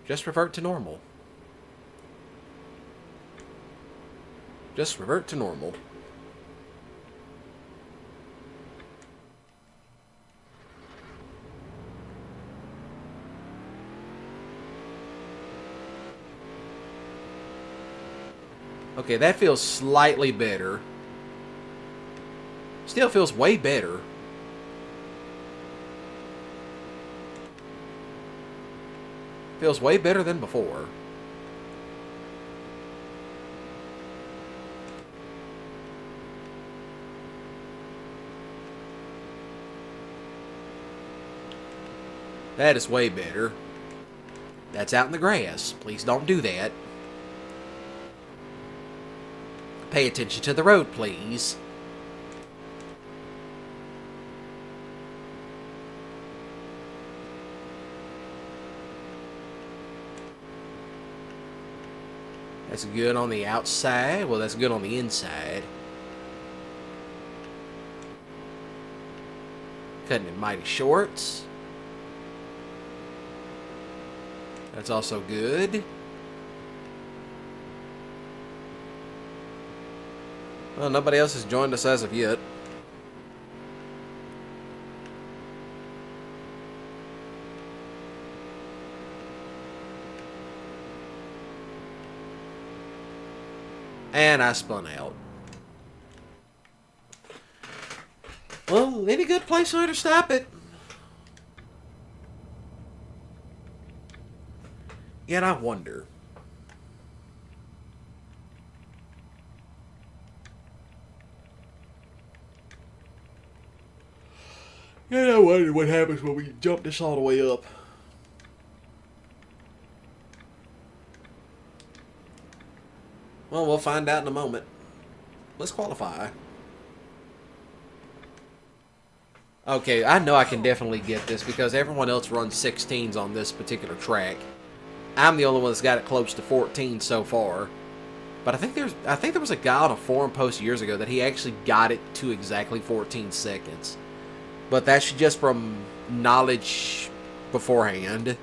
just revert to normal. Just revert to normal. Okay, that feels slightly better. Still feels way better. Feels way better than before. That is way better. That's out in the grass. Please don't do that. Pay attention to the road, please. That's good on the outside. Well, that's good on the inside. Cutting it mighty short. That's also good. Well, nobody else has joined us as of yet. And I spun out. Well, any good place to stop it. Yet I wonder. And I wonder what happens when we jump this all the way up. Well, we'll find out in a moment. Let's qualify. Okay, I know I can definitely get this because everyone else runs 16s on this particular track. I'm the only one that's got it close to 14 so far. But I think there was a guy on a forum post years ago that he actually got it to exactly 14 seconds. But that's just from knowledge beforehand. This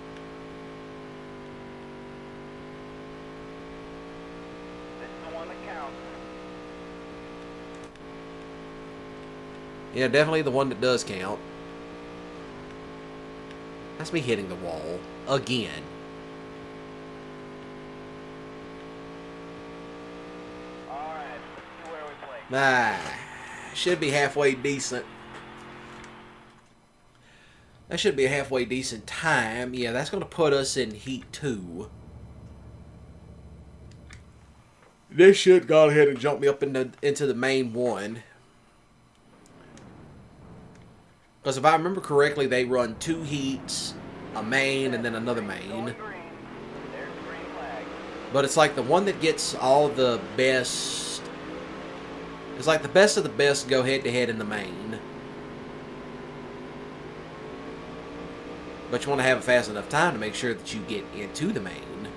is the one that counts. Yeah, definitely the one that does count. That's me hitting the wall. Again. Alright, let's see where we play. Should be halfway decent. That should be a halfway decent time. Yeah, that's going to put us in Heat 2. This should go ahead and jump me up into the main one. Because if I remember correctly, they run 2 heats, a main, and then another main. Going green. There's the green flag. But it's like the one that gets all the best... It's like the best of the best go head-to-head in the main. But you want to have a fast enough time to make sure that you get into the main.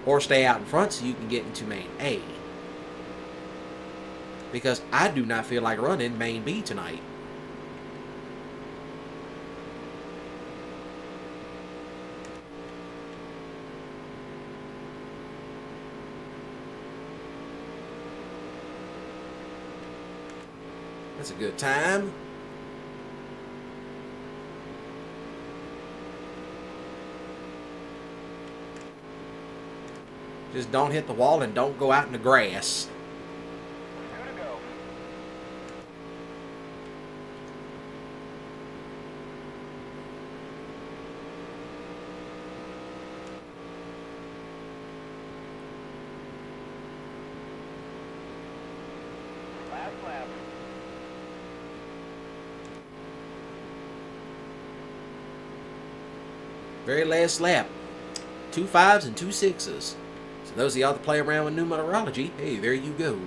Or stay out in front so you can get into main A. Because I do not feel like running main B tonight. That's a good time. Just don't hit the wall and don't go out in the grass. 2 to go. Last lap. Very last lap. 2 5s and 2 6s. So those of y'all that play around with numerology, hey, there you go.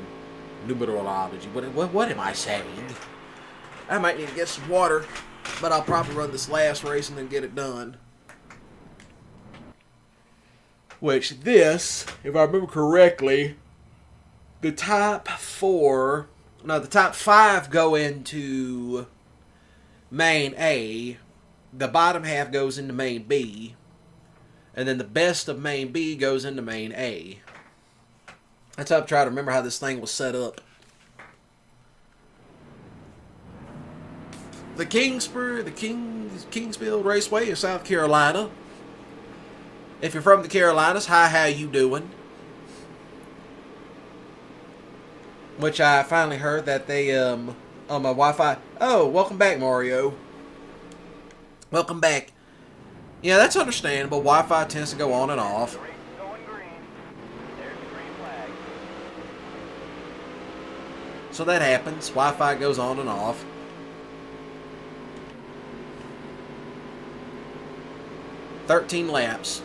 Numerology. What am I saying? I might need to get some water, but I'll probably run this last race and then get it done. Which this, if I remember correctly, the top 5 go into main A, the bottom half goes into main B, and then the best of main B goes into main A. That's how I'm trying to remember how this thing was set up. The Kingsville Raceway in South Carolina. If you're from the Carolinas, hi, how you doing? Which I finally heard that they, on my Wi-Fi. Oh, welcome back, Mario. Welcome back. Yeah, that's understandable. Wi-Fi tends to go on and off. The race is going green. There's the green flag. So that happens. Wi-Fi goes on and off. "13 laps.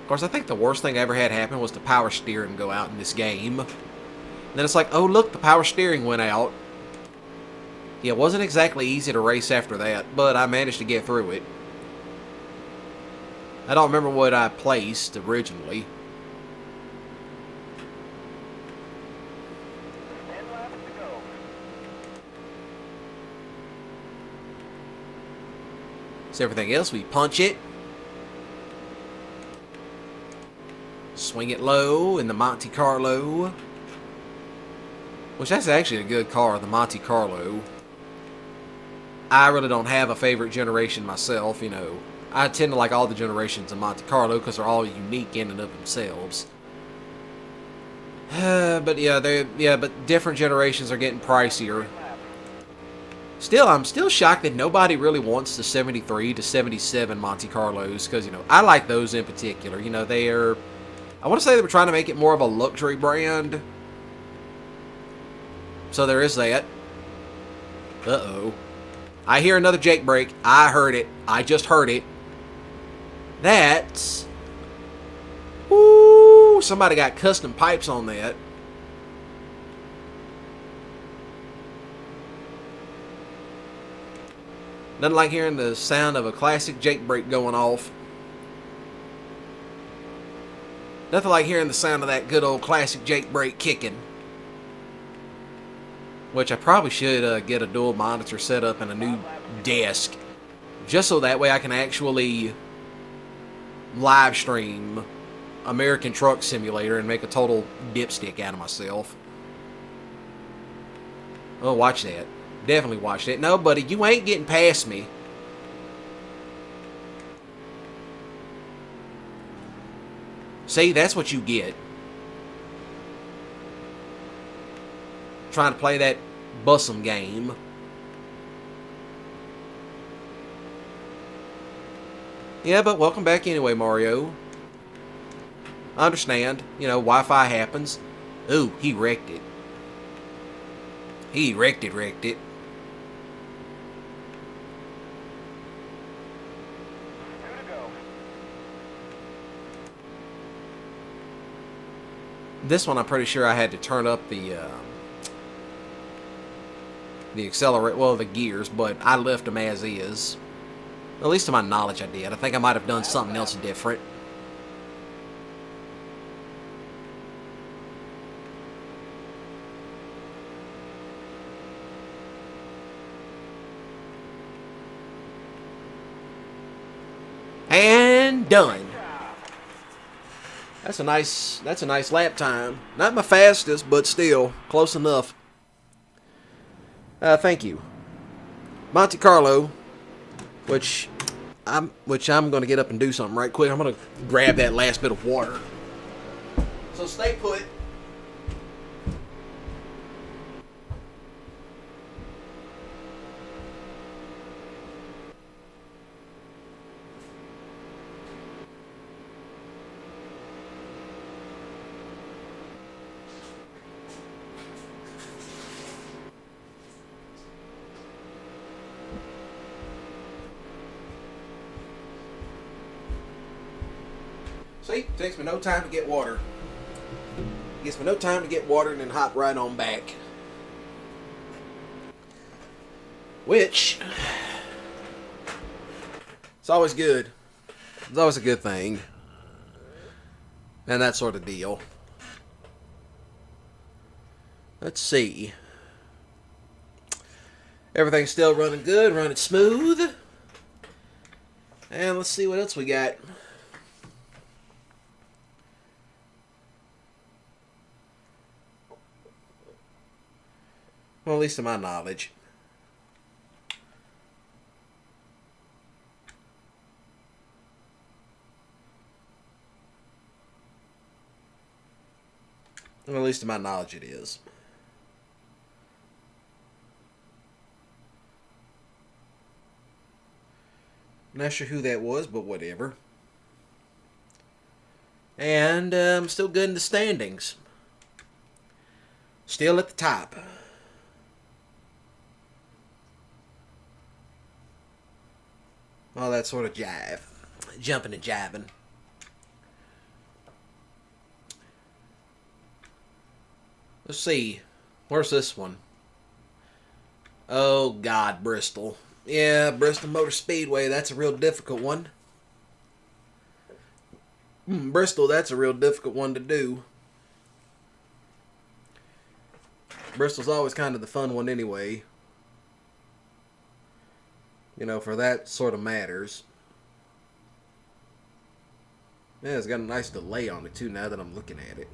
Of course, I think the worst thing I ever had happen was the power steering go out in this game. And then it's like, oh look, the power steering went out. Yeah, it wasn't exactly easy to race after that, but I managed to get through it. I don't remember what I placed originally. 10 laps to go. So everything else, we punch it. Swing it low in the Monte Carlo. Which that's actually a good car, the Monte Carlo. I really don't have a favorite generation myself, you know. I tend to like all the generations of Monte Carlo because they're all unique in and of themselves. But different generations are getting pricier. Still, I'm still shocked that nobody really wants the 73 to 77 Monte Carlos because, you know, I like those in particular. You know, they are, I want to say they were trying to make it more of a luxury brand. So there is that. Uh-oh. I hear another Jake brake. I heard it. I just heard it. That's... Ooh, somebody got custom pipes on that. Nothing like hearing the sound of a classic Jake brake going off. Nothing like hearing the sound of that good old classic Jake brake kicking. Which I probably should get a dual monitor set up and a new desk. Just so that way I can actually live stream American Truck Simulator and make a total dipstick out of myself. Oh, watch that. Definitely watch that. No, buddy, you ain't getting past me. See, that's what you get. Trying to play that bussum game. Yeah, but welcome back anyway, Mario. I understand. You know, Wi-Fi happens. Ooh, he wrecked it. He wrecked it. 2 to go. This one I'm pretty sure I had to turn up the accelerate, well, the gears, but I left them as is. At least to my knowledge I did. I think I might have done something else different. And done. That's a nice lap time. Not my fastest, but still close enough. Thank you. Monte Carlo, which I'm going to get up and do something right quick. I'm going to grab that last bit of water. So stay put. See, it takes me no time to get water. It gives me no time to get water and then hop right on back. Which, it's always good. It's always a good thing. And that sort of deal. Let's see. Everything's still running good, running smooth. And let's see what else we got. Well, at least to my knowledge. Well, at least to my knowledge it is. Not sure who that was, but whatever. And I'm still good in the standings. Still at the top. All that sort of jive. Jumping and jiving. Let's see. Where's this one? Oh, God, Bristol. Yeah, Bristol Motor Speedway. That's a real difficult one. Bristol, that's a real difficult one to do. Bristol's always kind of the fun one anyway. You know, for that sort of matters. Yeah, it's got a nice delay on it too now that I'm looking at it.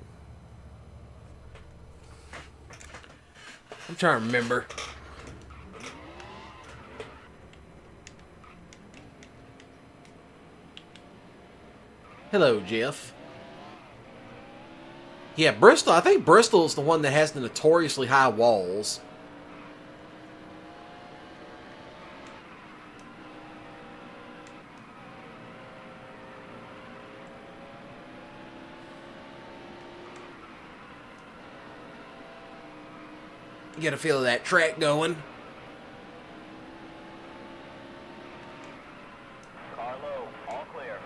I'm trying to remember. Hello, Jeff. Yeah, Bristol. I think Bristol's the one that has the notoriously high walls. You get a feel of that track going. Carlo, all clear.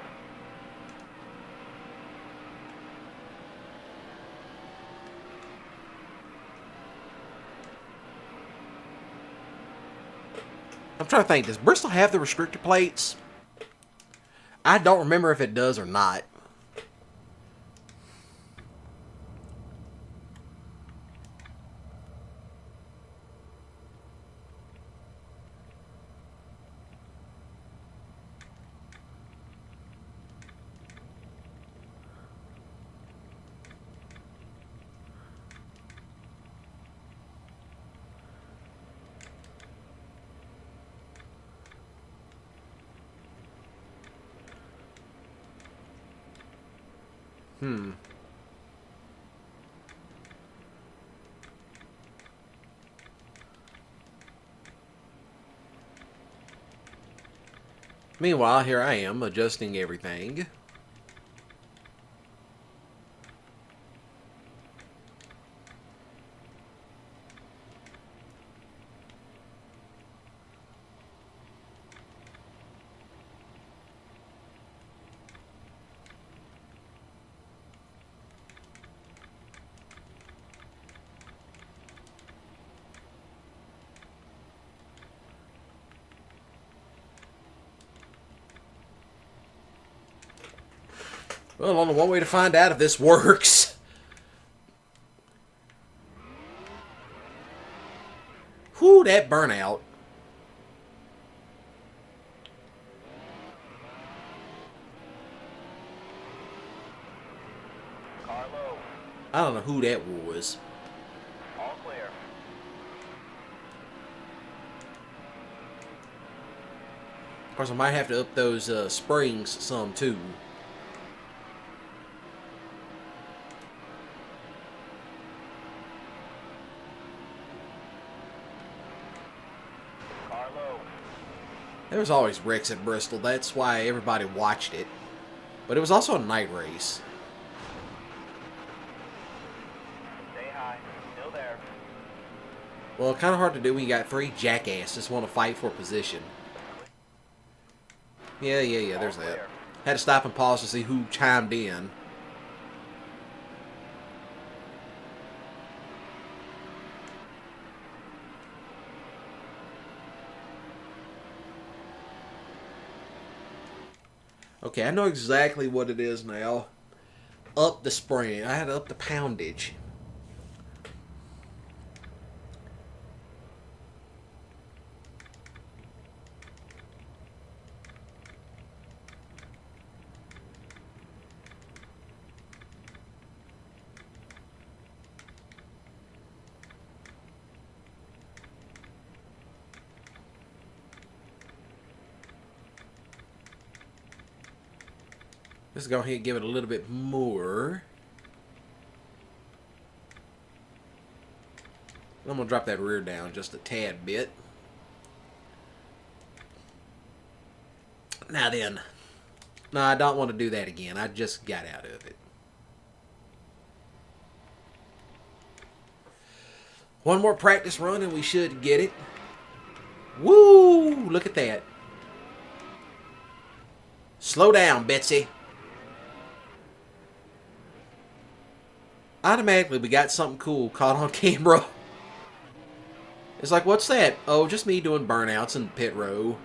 I'm trying to think, does Bristol have the restrictor plates? I don't remember if it does or not. Meanwhile, here I am adjusting everything. Well, only one way to find out if this works. Whew, that burnout. Carlo, I don't know who that was. all clear. Of course, I might have to up those springs some too. Carlo, There was always wrecks at Bristol. That's why everybody watched it. But it was also a night race. stay high. Still there. Well, kind of hard to do when you got three jackasses want to fight for position. Yeah, there's All that. clear. Had to stop and pause to see who chimed in. Okay, I know exactly what it is now. Up the spring. I had to up the poundage. Let's go ahead and give it a little bit more. I'm going to drop that rear down just a tad bit. Now then. No, I don't want to do that again. I just got out of it. One more practice run and we should get it. Woo! Look at that. Slow down, Betsy. Automatically, we got something cool caught on camera. It's like, what's that? Oh, just me doing burnouts in pit row.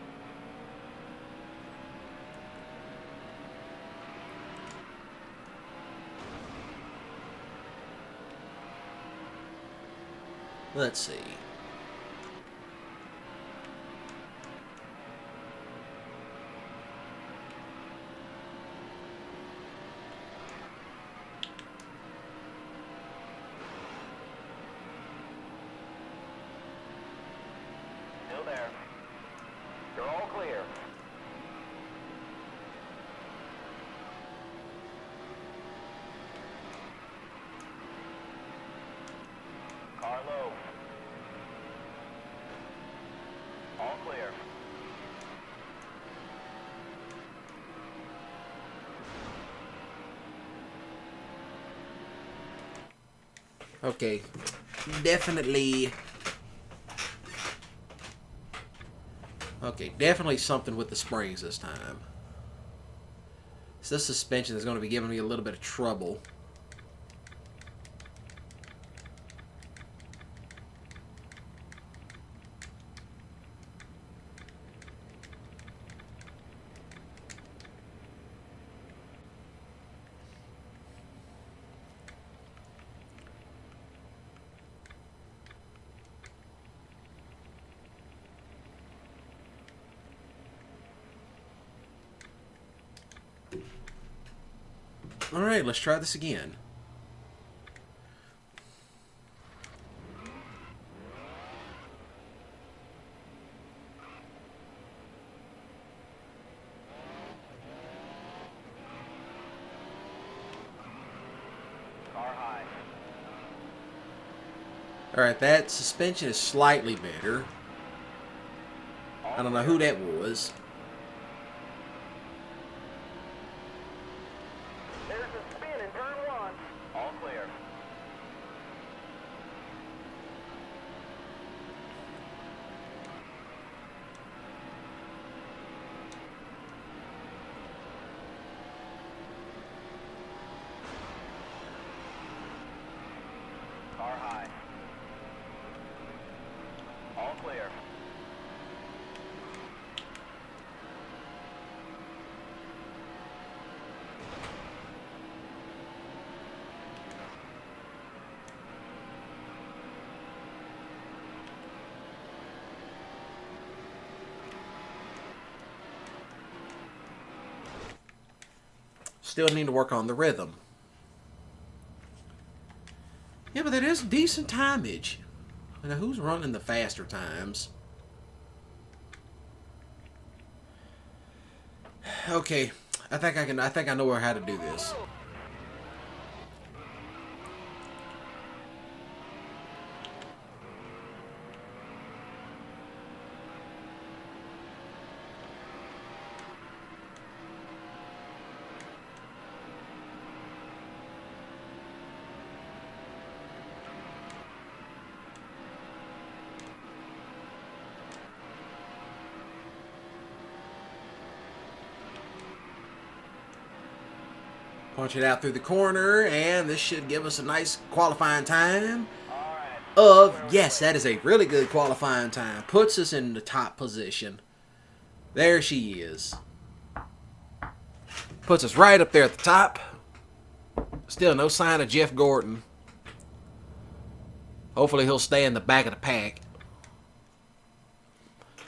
Let's see. Still there. You're all clear. Car low. All clear. Okay. Definitely. Okay, definitely something with the springs this time. It's this suspension that's going to be giving me a little bit of trouble. Alright, let's try this again. Car high. Alright, that suspension is slightly better. I don't know who that was. There's a spin in turn one. All clear. Car high. All clear. Still need to work on the rhythm. Yeah, but that is decent timeage. Now, who's running the faster times? Okay, I think I know how to do this. Punch it out through the corner, and this should give us a nice qualifying time All right. of, yes, that is a really good qualifying time. Puts us in the top position. There she is. Puts us right up there at the top. Still no sign of Jeff Gordon. Hopefully he'll stay in the back of the pack.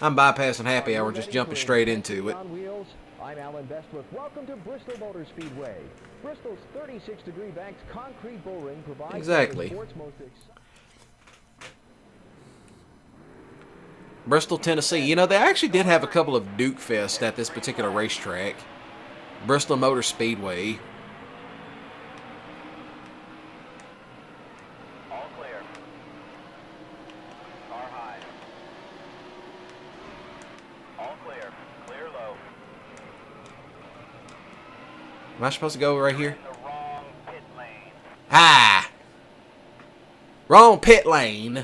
I'm bypassing happy hour and just jumping straight into it. On wheels, I'm Alan Bestwick. Welcome to Bristol Motor Speedway. Bristol's 36-degree banked concrete bullring provides Exactly. the sport's most exciting. Bristol, Tennessee. You know, they actually did have a couple of Duke Fest at this particular racetrack. Bristol Motor Speedway. All clear. Car high. All clear. Clear low. Am I supposed to go right here? In the wrong pit lane. Ah! Wrong pit lane.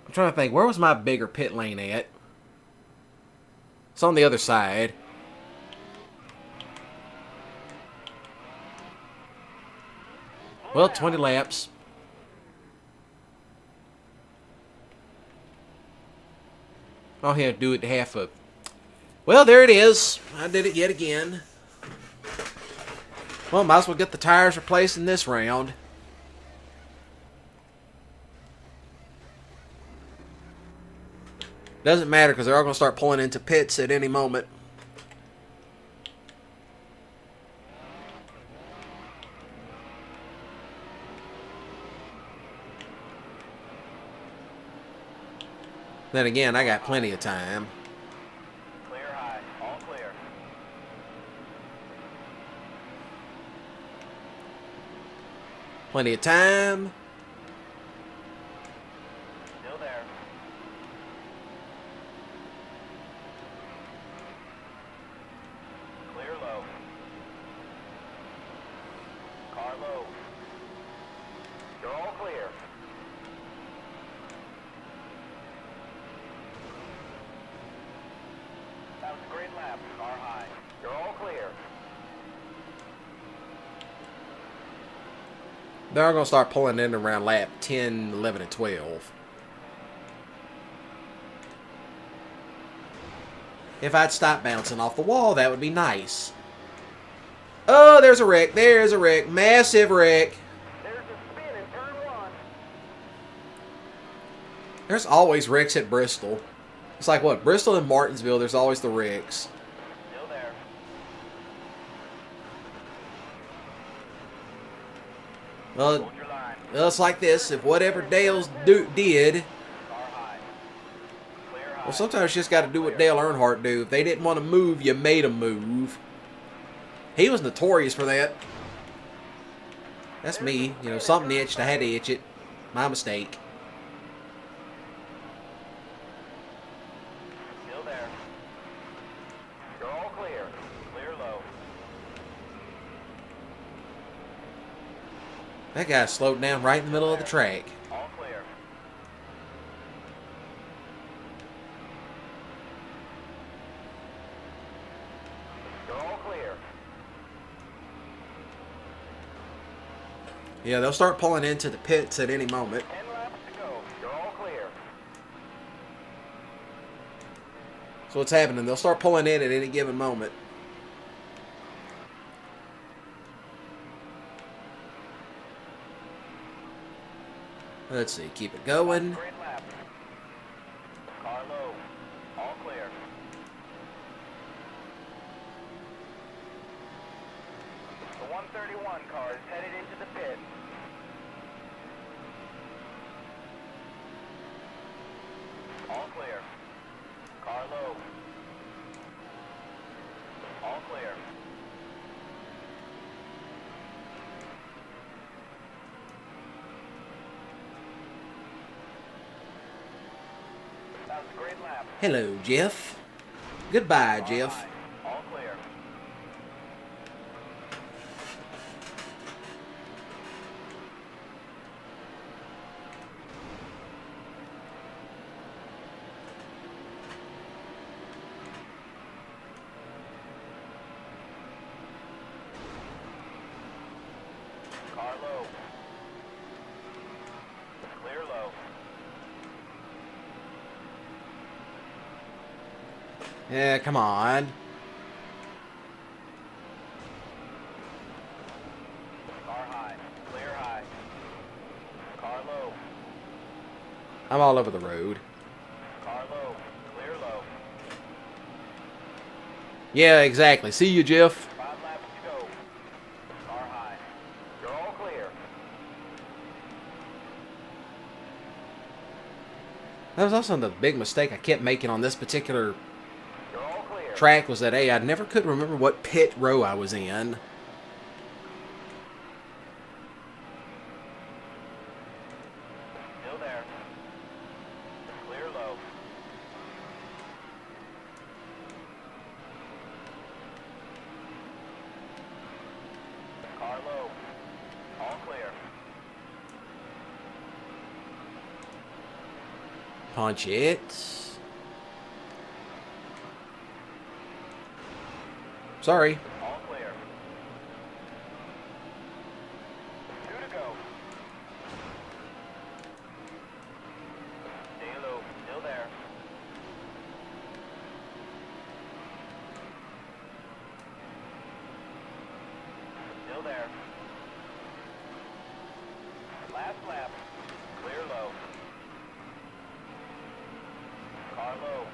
I'm trying to think, where was my bigger pit lane at? It's on the other side. Well, 20 laps. All he had to do it half a... Well, there it is. I did it yet again. Well, might as well get the tires replaced in this round. Doesn't matter because they're all going to start pulling into pits at any moment. Then again, I got plenty of time. Clear high. All clear. Plenty of time. Still there. Clear low. Car low. You're all clear. That was a great lap. Car high. You're all clear. They're all going to start pulling in around lap 10, 11, and 12. If I'd stop bouncing off the wall, that would be nice. Oh, there's a wreck. There's a wreck. Massive wreck. There's a spin in turn one. There's always wrecks at Bristol. It's like what? Bristol and Martinsville, there's always the wrecks. Still there. Well, Hold your line. it's like this. If whatever Dale's did, Car high. Clear high. well, sometimes you just got to do what Dale Earnhardt do. If they didn't want to move, you made them move. He was notorious for that. That's me. You know, something itched. I had to itch it. My mistake. Still there. You're all clear. Clear low. That guy slowed down right in the middle of the track. All clear. You're all clear. Yeah, they'll start pulling into the pits at any moment. 10 laps to go. You're all clear. So what's happening? They'll start pulling in at any given moment. Let's see. Keep it going. Great lap. Car low. All clear. The 131 car is headed into the pit. All clear. Car low. All clear. That was a great lap. Hello, Jeff. Goodbye, Jeff. All clear. Yeah, come on. Car high. Clear high. Car low. I'm all over the road. Car low. Clear low. Yeah, exactly. See you, Jeff. 5 laps to go. Car high. You're all clear. That was also the big mistake I kept making on this particular You're all clear. track was that, I never could remember what pit row I was in. Still there. Clear low. Car low. All clear. Punch it. Sorry. All clear. 2 to go. Stay low. Still there. Still there. Last lap. Clear low. Car low.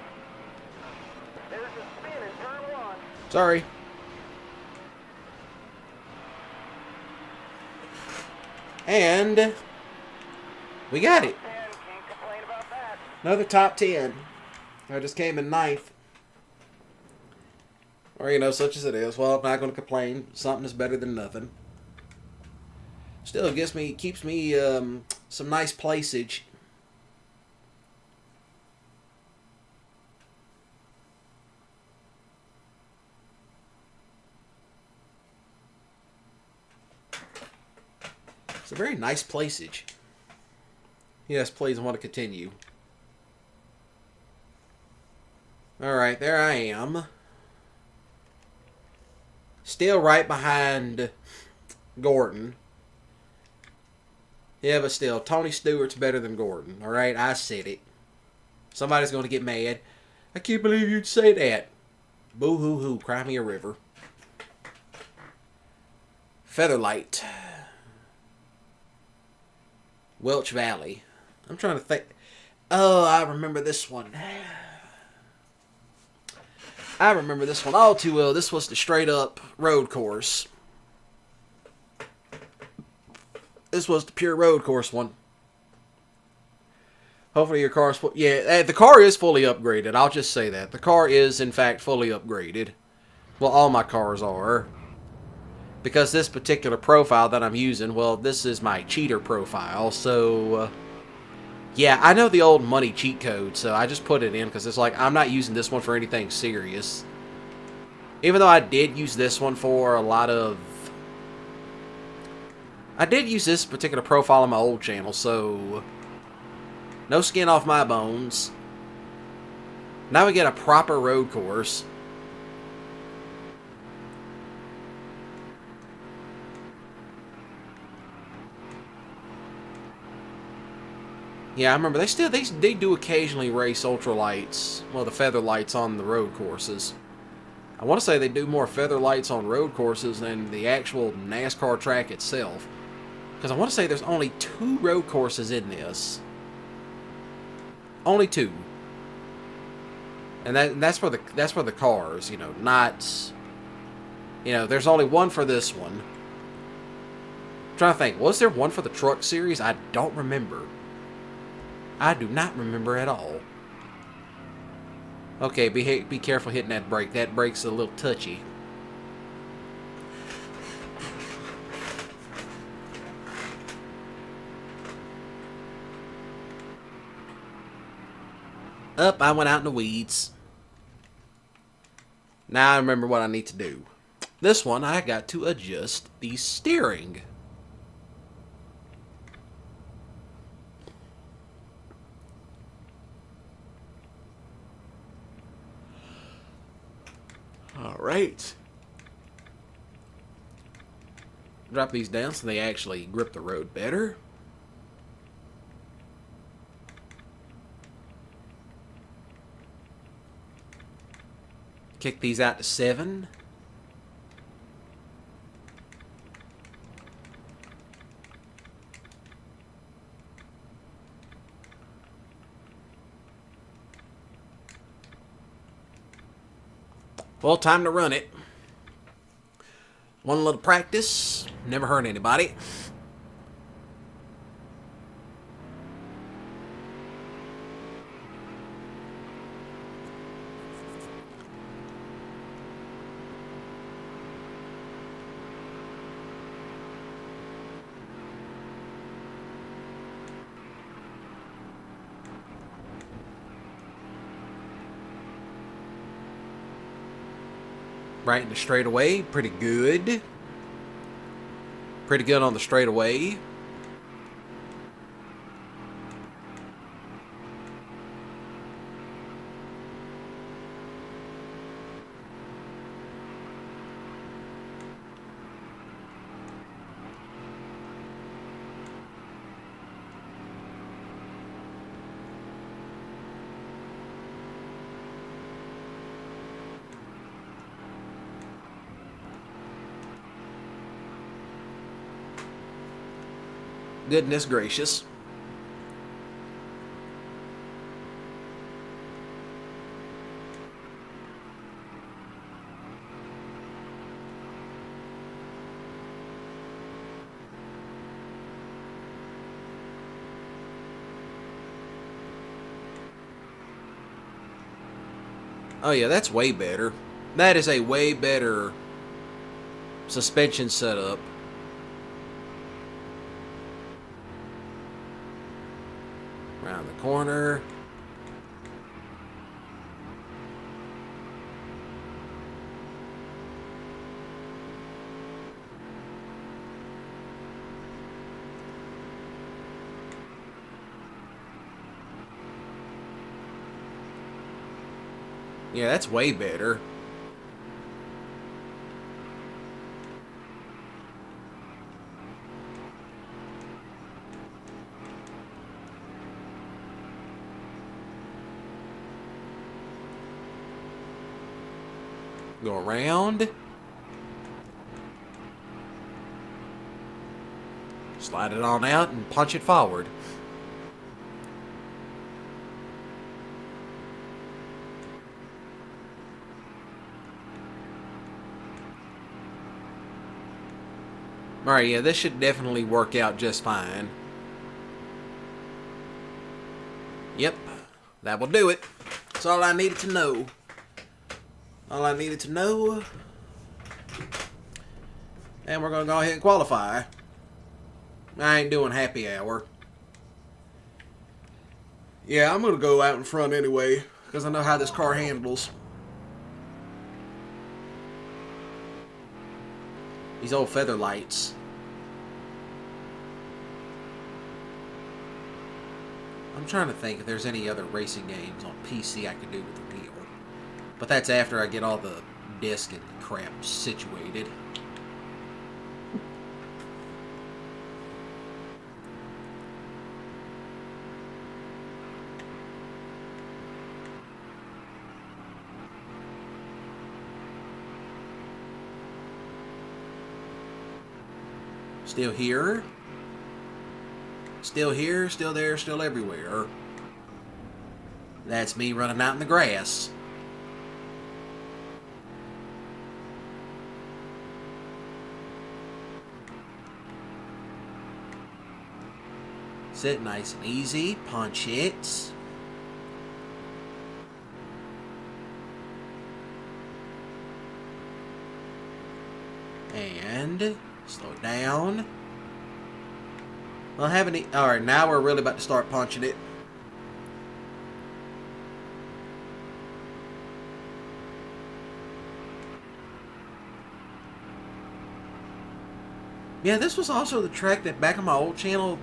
There's a spin in turn 1. Sorry. And we got it. 10. Can't complain about that. Another top 10. I just came in ninth. Or, you know, such as it is. Well, I'm not going to complain. Something is better than nothing. Still keeps me some nice placeage. It's a very nice placeage. Yes, please, I want to continue. Alright, there I am. Still right behind Gordon. Yeah, but still, Tony Stewart's better than Gordon. Alright, I said it. Somebody's going to get mad. I can't believe you'd say that. Boo-hoo-hoo, cry me a river. Featherlight. Welch Valley. I'm trying to think. Oh, I remember this one. I remember this one all too well. This was the straight up road course. This was the pure road course one. Hopefully your car's full. Yeah, the car is fully upgraded. I'll just say that. The car is, in fact, fully upgraded. Well, all my cars are. Because this particular profile that I'm using, well, this is my cheater profile, so yeah, I know the old money cheat code, so I just put it in because it's like, I'm not using this one for anything serious. Even though I did use this one for a lot of... I did use this particular profile on my old channel, so no skin off my bones. Now we get a proper road course. Yeah, I remember they do occasionally race ultralights, well, the feather lights on the road courses. I want to say they do more feather lights on road courses than the actual NASCAR track itself. Because I want to say there's only 2 road courses in this. Only 2. And that's for the cars, you know, not, you know, there's only one for this one. I'm trying to think, was there one for the truck series? I don't remember. I do not remember at all. Okay, be careful hitting that brake. That brake's a little touchy. Up, I went out in the weeds. Now I remember what I need to do. This one, I got to adjust the steering. Alright. Drop these down so they actually grip the road better. Kick these out to 7. Well, time to run it. One little practice. Never hurt anybody. Right in the straightaway, pretty good. Pretty good on the straightaway. Goodness gracious. Oh yeah, that's way better. That is a way better suspension setup. Around the corner. Yeah, that's way better. Go around. Slide it on out and punch it forward. Alright, yeah, this should definitely work out just fine. Yep, that will do it. That's all I needed to know. All I needed to know. And we're going to go ahead and qualify. I ain't doing happy hour. Yeah, I'm going to go out in front anyway, because I know how this car handles. These old feather lights. I'm trying to think if there's any other racing games on PC I could do with the wheel. But that's after I get all the disc and crap situated. Still here. Still here, still there, still everywhere. That's me running out in the grass. Sit nice and easy. Punch it. And slow it down. Well, alright, now we're really about to start punching it. Yeah, this was also the track that back on my old channel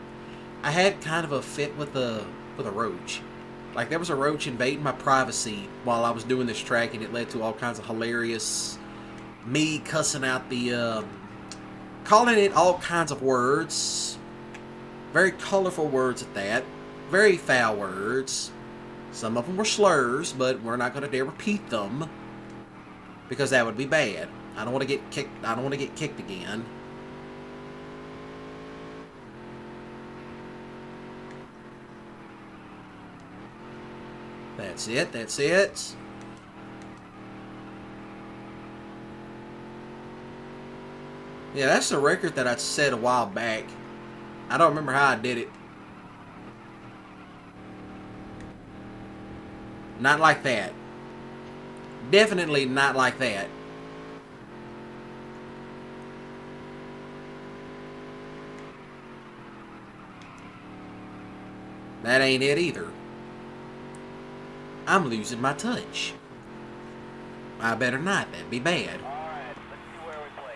I had kind of a fit with a roach. Like, there was a roach invading my privacy while I was doing this track, and it led to all kinds of hilarious me cussing out the calling it all kinds of words. Very colorful words at that. Very foul words. Some of them were slurs, but we're not going to dare repeat them. because that would be bad. I don't want to get kicked. I don't want to get kicked again. That's it. That's it. Yeah, that's the record that I set a while back. I don't remember how I did it. Not like that. Definitely not like that. That ain't it either. I'm losing my touch. I better not. That'd be bad. Alright, let's see where we play.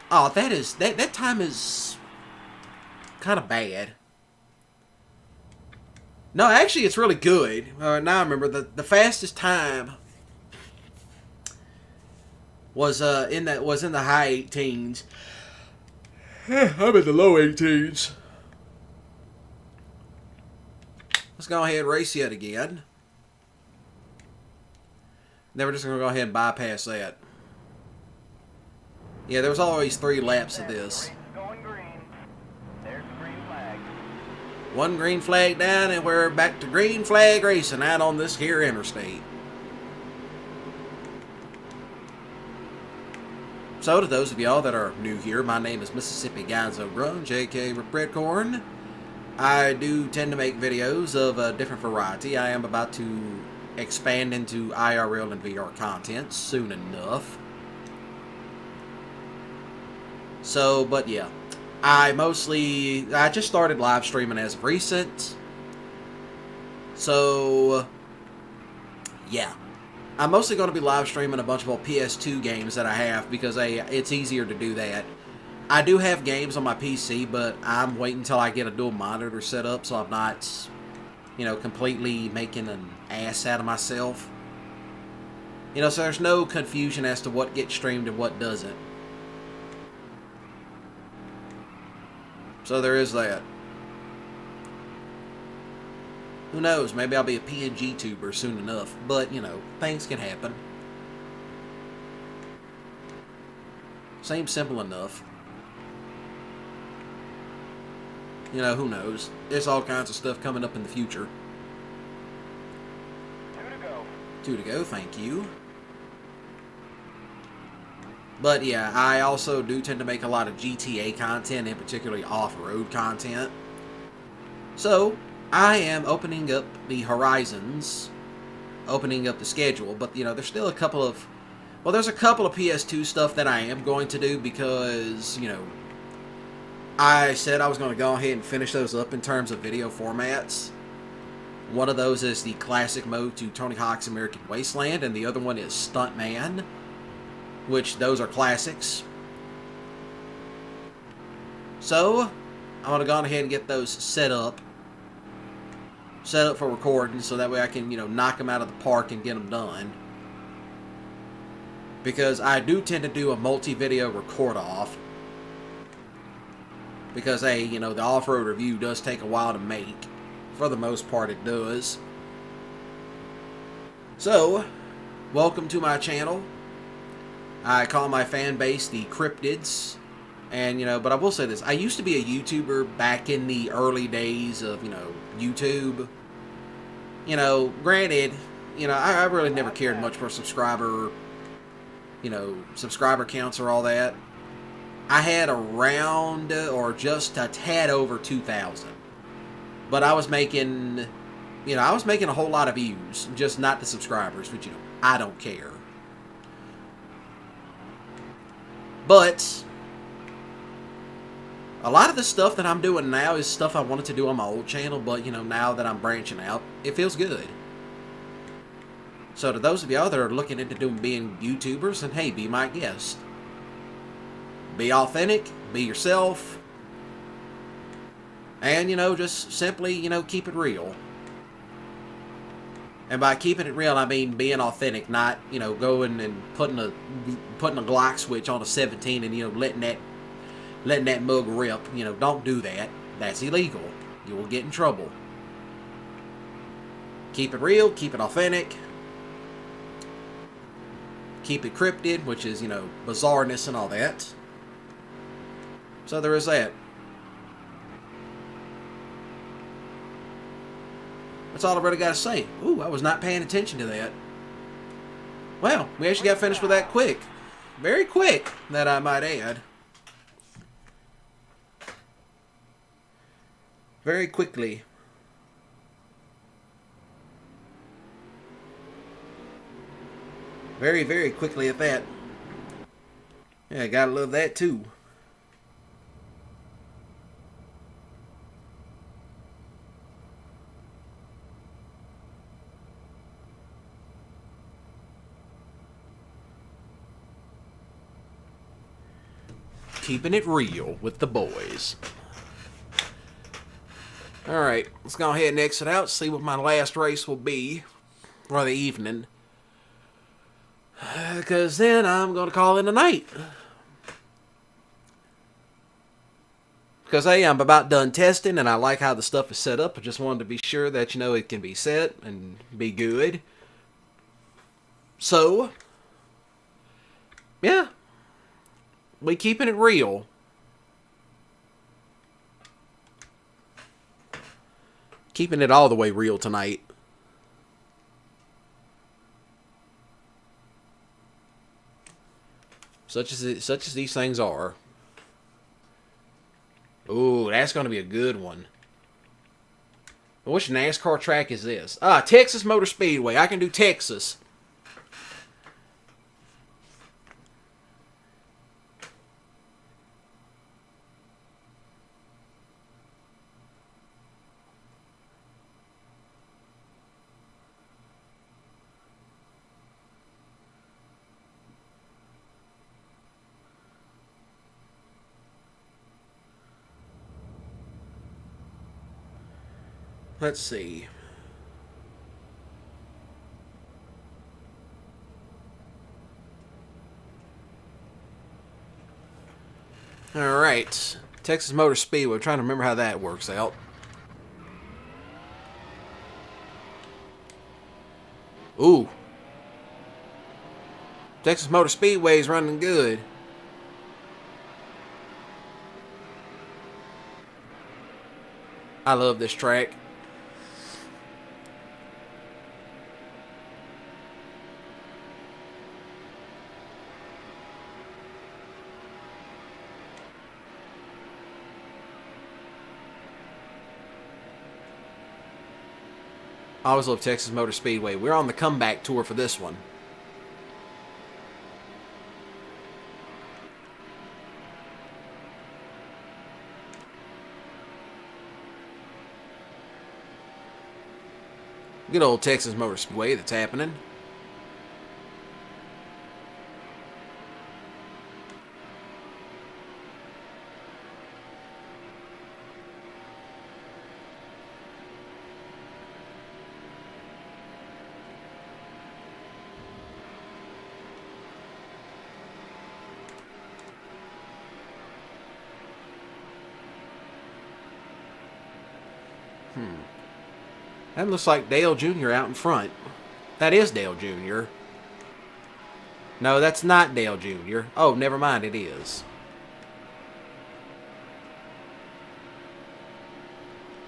Oh, that time is kind of bad. No, actually, it's really good. Now I remember the fastest time was in the high 18s. I'm in the low 18s. Let's go ahead and race yet again. Then we're just gonna go ahead and bypass that. Yeah, there was always 3 laps of this. Race is going green. There's the green flag. One green flag down, and we're back to green flag racing out on this here interstate. So, to those of y'all that are new here, my name is Mississippi Gonzo Grunge, aka Redcorn. I do tend to make videos of a different variety. I am about to expand into IRL and VR content soon enough. So, but yeah. I just started live streaming as of recent. So, yeah. I'm mostly going to be live streaming a bunch of old PS2 games that I have because it's easier to do that. I do have games on my PC, but I'm waiting until I get a dual monitor set up so I'm not, completely making an ass out of myself. So there's no confusion as to what gets streamed and what doesn't. So there is that. Who knows? Maybe I'll be a PNG tuber soon enough. But, things can happen. Seems simple enough. Who knows? There's all kinds of stuff coming up in the future. 2 to go. 2 to go, thank you. But yeah, I also do tend to make a lot of GTA content, and particularly off-road content. So, I am opening up the horizons, opening up the schedule, but there's still a couple of, there's a couple of PS2 stuff that I am going to do because, I said I was going to go ahead and finish those up in terms of video formats. One of those is the classic mode to Tony Hawk's American Wasteland, and the other one is Stuntman, which those are classics. So, I'm going to go ahead and get those set up for recording, so that way I can, knock them out of the park and get them done. Because I do tend to do a multi-video record-off. Because, hey, the off-road review does take a while to make. For the most part, it does. So, welcome to my channel. I call my fan base the Cryptids. And, but I will say this. I used to be a YouTuber back in the early days of, YouTube. Granted, I really never cared much for subscriber counts or all that. I had around, or just a tad over 2,000. But I was making, a whole lot of views. Just not the subscribers, which, I don't care. But a lot of the stuff that I'm doing now is stuff I wanted to do on my old channel, but, now that I'm branching out, it feels good. So to those of y'all that are looking into being YouTubers, and hey, be my guest. Be authentic, be yourself, and, just simply, keep it real. And by keeping it real, I mean being authentic, not, going and putting a Glock switch on a 17 and, letting that mug rip. Don't do that. That's illegal. You will get in trouble. Keep it real, keep it authentic. keep it cryptid, which is, you know, bizarreness and all that. So there is that. That's all I really got to say. Ooh, I was not paying attention to that. Well, we actually got finished with that quick. Very quick, that I might add. Very quickly. Very, very quickly at that. Yeah, gotta love that too. Keeping it real with the boys. Alright, let's go ahead and exit out, see what my last race will be for the evening. Because then I'm going to call it a night. Because, hey, I'm about done testing and I like how the stuff is set up. I just wanted to be sure that, you know, it can be set and be good. So, yeah. We keeping it real. Keeping it all the way real tonight. Such as these things are. Ooh, that's going to be a good one. Which NASCAR track is this? Ah, Texas Motor Speedway. I can do Texas. Let's see. Alright. Texas Motor Speedway. I'm trying to remember how that works out. Ooh. Texas Motor Speedway is running good. I love this track. I always love Texas Motor Speedway. We're on the comeback tour for this one. Good old Texas Motor Speedway that's happening. That looks like Dale Jr. out in front. That is Dale Jr. No, that's not Dale Jr. Oh, never mind, it is.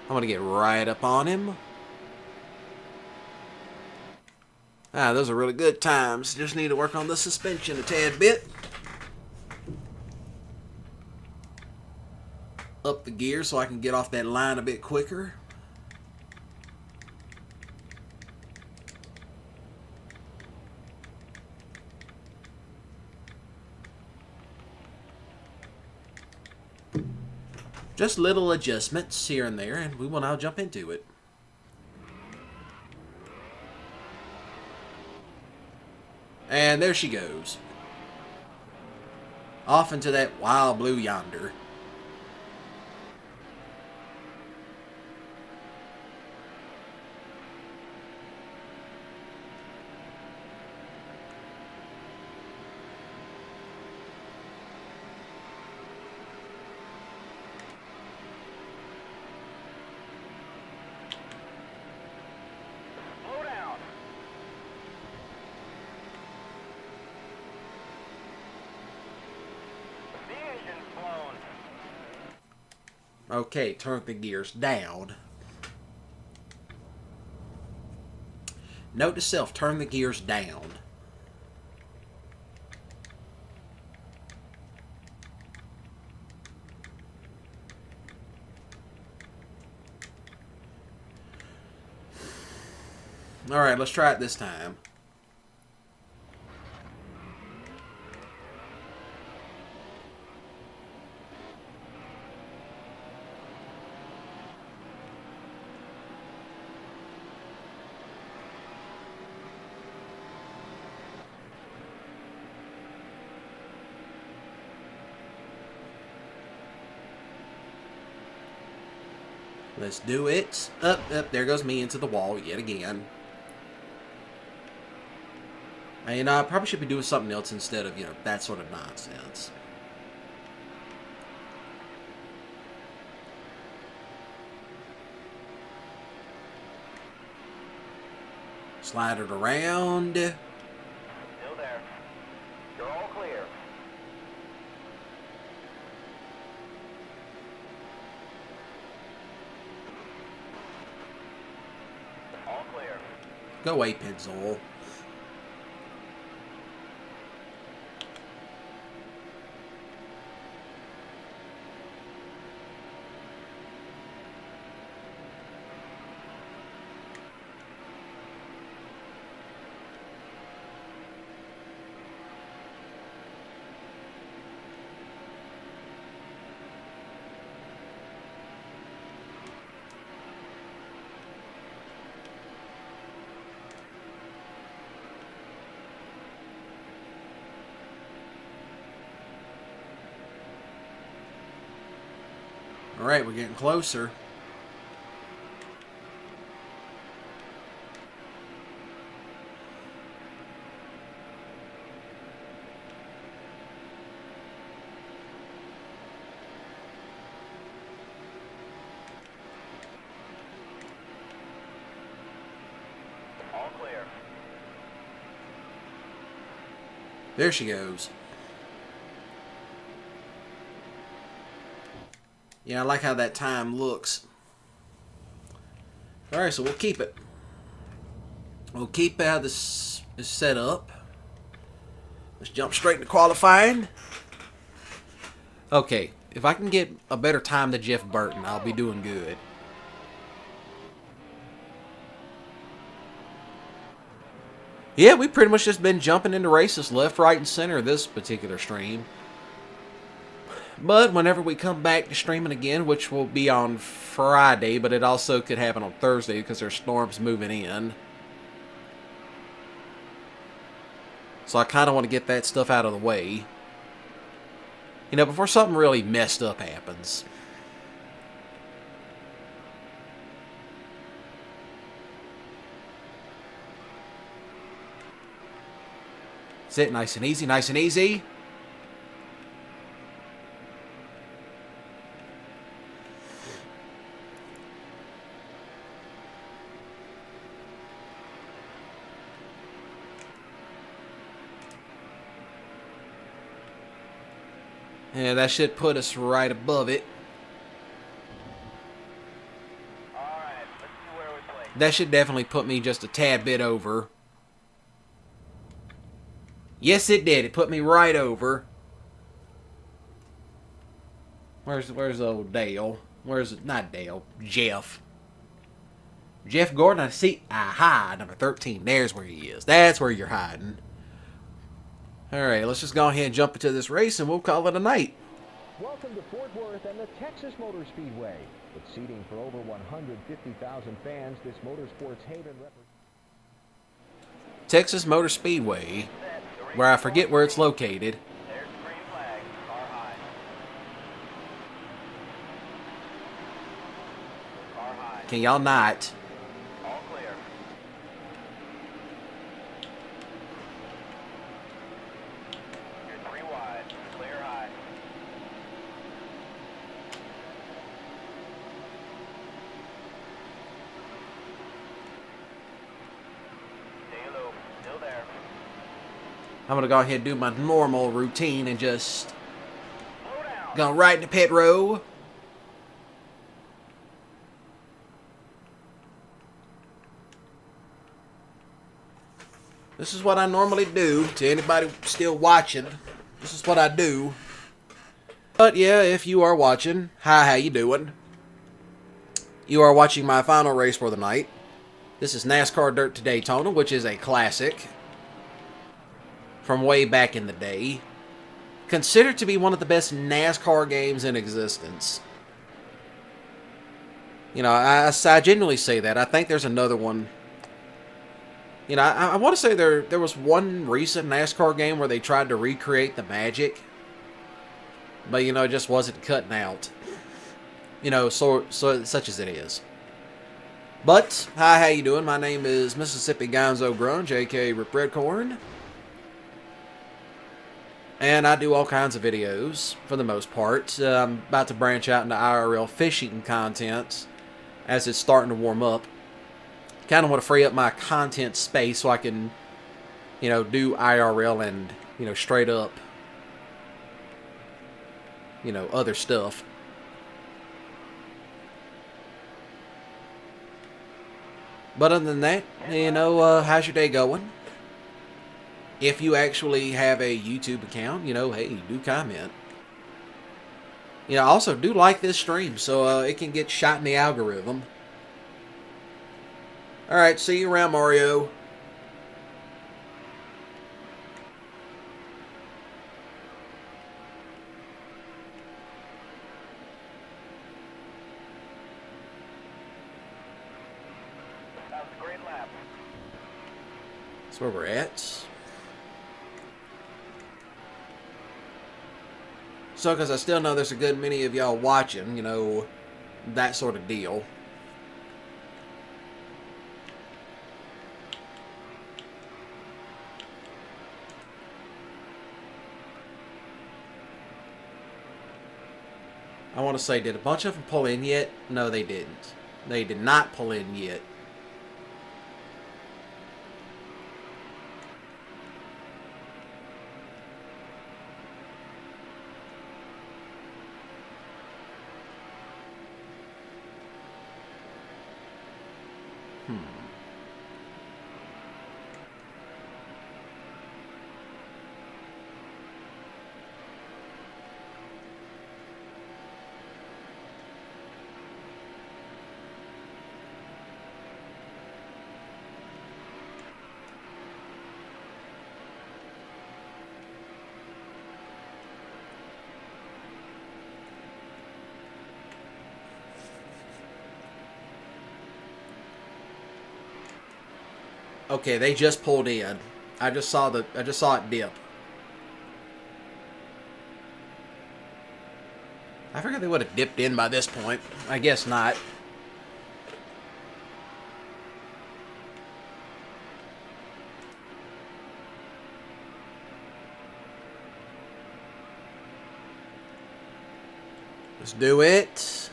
I'm going to get right up on him. Ah, those are really good times. Just need to work on the suspension a tad bit. Up the gear so I can get off that line a bit quicker. Just little adjustments here and there, and we will now jump into it. And there she goes. Off into that wild blue yonder. Okay, turn the gears down. Note to self, turn the gears down. Alright, let's try it this time. Let's do it. Up, there goes me into the wall yet again. And I probably should be doing something else instead of, that sort of nonsense. Slide it around. Still there. You're all clear. All clear. Go away, Pencil. Alright, we're getting closer. All clear. There she goes. Yeah, I like how that time looks. Alright, so we'll keep it. We'll keep how this is set up. Let's jump straight into qualifying. Okay, if I can get a better time than Jeff Burton, I'll be doing good. Yeah, we've pretty much just been jumping into races left, right, and center this particular stream. But whenever we come back to streaming again, which will be on Friday, but it also could happen on Thursday because there's storms moving in. So I kind of want to get that stuff out of the way. Before something really messed up happens. Sit nice and easy, nice and easy. Yeah, that should put us right above it. Alright, let's see where we play. That should definitely put me just a tad bit over. Yes, it did. It put me right over. Where's old Dale? Not Dale, Jeff. Jeff Gordon, I see. Aha, number 13. There's where he is. That's where you're hiding. Alright, let's just go ahead and jump into this race and we'll call it a night. Welcome to Fort Worth and the Texas Motor Speedway. With seating for over 150,000 fans, this motorsports haven represents Texas Motor Speedway, where I forget where it's located. There's the green flag. Car high. Car high. Can y'all not? All clear. You're 3 wide. Clear high. Stay low. Still there. I'm going to go ahead and do my normal routine and just Slow down. go right into pit row. This is what I normally do. To anybody still watching, this is what I do. But yeah, if you are watching, hi, how you doing? You are watching my final race for the night. This is NASCAR Dirt to Daytona, which is a classic from way back in the day. Considered to be one of the best NASCAR games in existence. You know, I genuinely say that. I think there's another one. You know, I want to say there was one recent NASCAR game where they tried to recreate the magic. But, you know, it just wasn't cutting out. You know, so such as it is. But, hi, how you doing? My name is Mississippi Gonzo Grunge, aka Rip Redcorn. And I do all kinds of videos, for the most part. I'm about to branch out into IRL fishing content as it's starting to warm up. Kind of want to free up my content space so I can, you know, do IRL and, you know, straight up, you know, other stuff. But other than that, you know, how's your day going? If you actually have a YouTube account, you know, hey, do comment. You know, also do like this stream so it can get shot in the algorithm. Alright, see you around, Mario. That was a great lap. That's where we're at. So, because I still know there's a good many of y'all watching, you know, that sort of deal. I want to say, did a bunch of them pull in yet? No, they didn't. They did not pull in yet. Okay, they just pulled in. I just saw it dip. I figured they would have dipped in by this point. I guess not. Let's do it.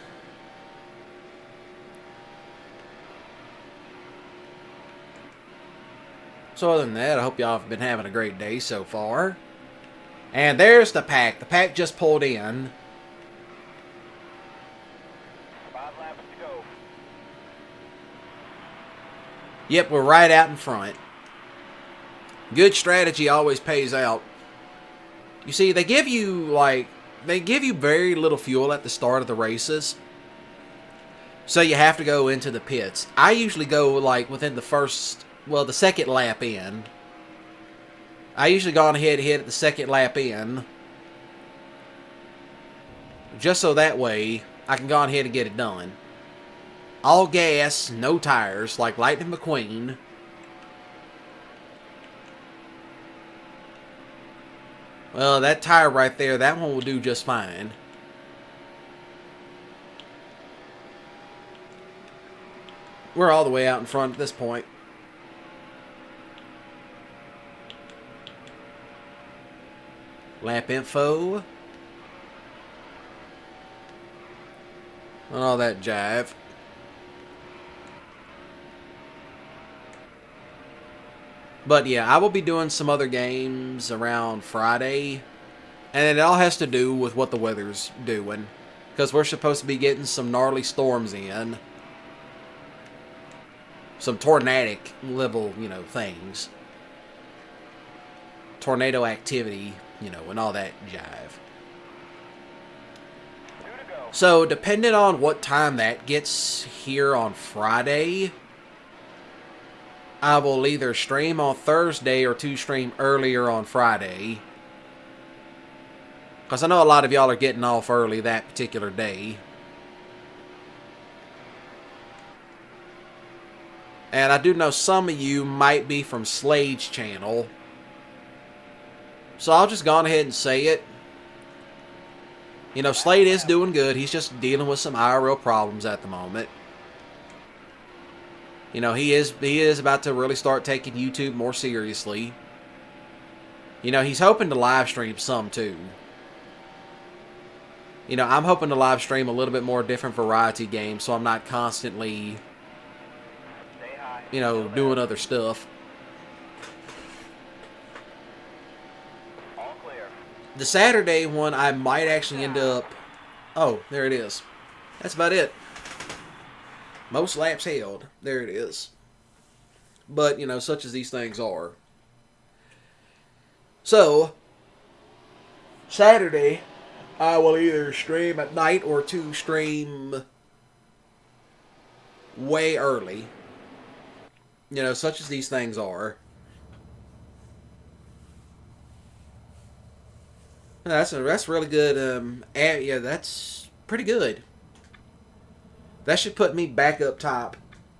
So other than that, I hope y'all have been having a great day so far. And there's the pack. The pack just pulled in. 5 laps to go. Yep, we're right out in front. Good strategy always pays out. You see, they give you very little fuel at the start of the races. So you have to go into the pits. I usually go like within the the second lap in. I usually go on ahead and hit at the second lap in. Just so that way I can go on ahead and get it done. All gas, no tires, like Lightning McQueen. Well, that tire right there, that one will do just fine. We're all the way out in front at this point. Lap info. And all that jive. But yeah, I will be doing some other games around Friday. And it all has to do with what the weather's doing. Because we're supposed to be getting some gnarly storms in. Some tornadic level, things. tornado activity, you know, and all that jive. 2 to go. So, depending on what time that gets here on Friday, I will either stream on Thursday or stream earlier on Friday. Because I know a lot of y'all are getting off early that particular day. And I do know some of you might be from Slade's channel. So I'll just go on ahead and say it. You know, Slade is doing good. He's just dealing with some IRL problems at the moment. You know, he is about to really start taking YouTube more seriously. You know, he's hoping to live stream some too. You know, I'm hoping to live stream a little bit more different variety games so I'm not constantly, Stay high. you know, doing other stuff. All clear. The Saturday one, I might actually end up... Oh, there it is. That's about it. Most laps held. There it is. But, you know, such as these things are. So, Saturday, I will either stream at night or stream way early. You know, such as these things are. That's really good. Yeah, that's pretty good. That should put me back up top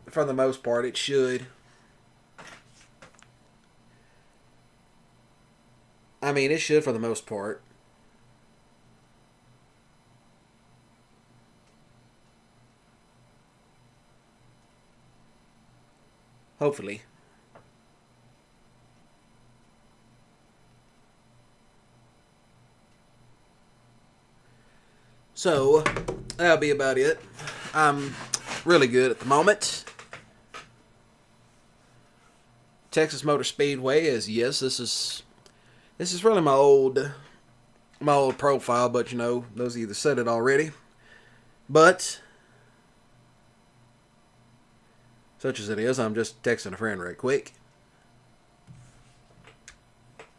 for the most part. It should. I mean, it should for the most part. Hopefully. So, that'll be about it. I'm really good at the moment. Texas Motor Speedway is, yes, this is really my old profile, but you know, those either said it already. But such as it is, I'm just texting a friend right quick.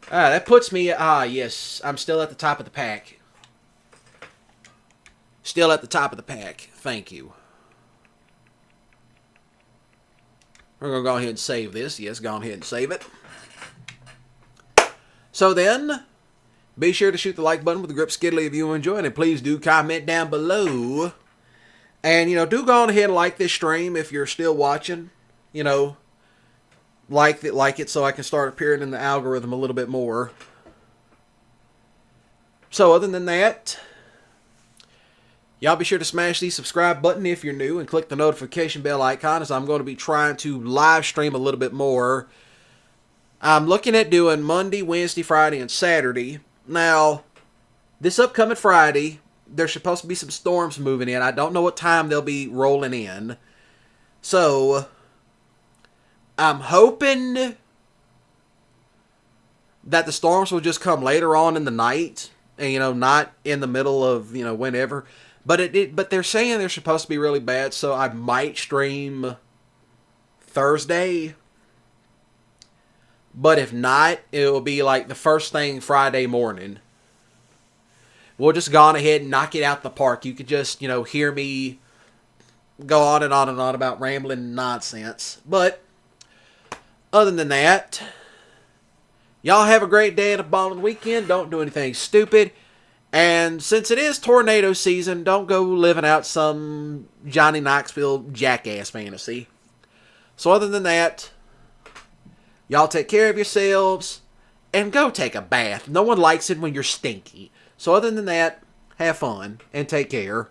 That puts me, yes, I'm still at the top of the pack. Still at the top of the pack. Thank you. We're going to go ahead and save this. Yes, go ahead and save it. So then, be sure to shoot the like button with the grip skiddly if you enjoyed it. Please do comment down below. And, you know, do go on ahead and like this stream if you're still watching. You know, like it so I can start appearing in the algorithm a little bit more. So other than that, y'all be sure to smash the subscribe button if you're new and click the notification bell icon, as I'm going to be trying to live stream a little bit more. I'm looking at doing Monday, Wednesday, Friday, and Saturday. Now, this upcoming Friday, there's supposed to be some storms moving in. I don't know what time they'll be rolling in. So, I'm hoping that the storms will just come later on in the night. And, you know, not in the middle of, you know, whenever. But but they're saying they're supposed to be really bad, so I might stream Thursday. But if not, it will be like the first thing Friday morning. We'll just go on ahead and knock it out in the park. You could just, you know, hear me go on and on and on about rambling nonsense. But other than that, y'all have a great day and a balling weekend. Don't do anything stupid. And since it is tornado season, don't go living out some Johnny Knoxville jackass fantasy. So other than that, y'all take care of yourselves and go take a bath. No one likes it when you're stinky. So other than that, have fun and take care.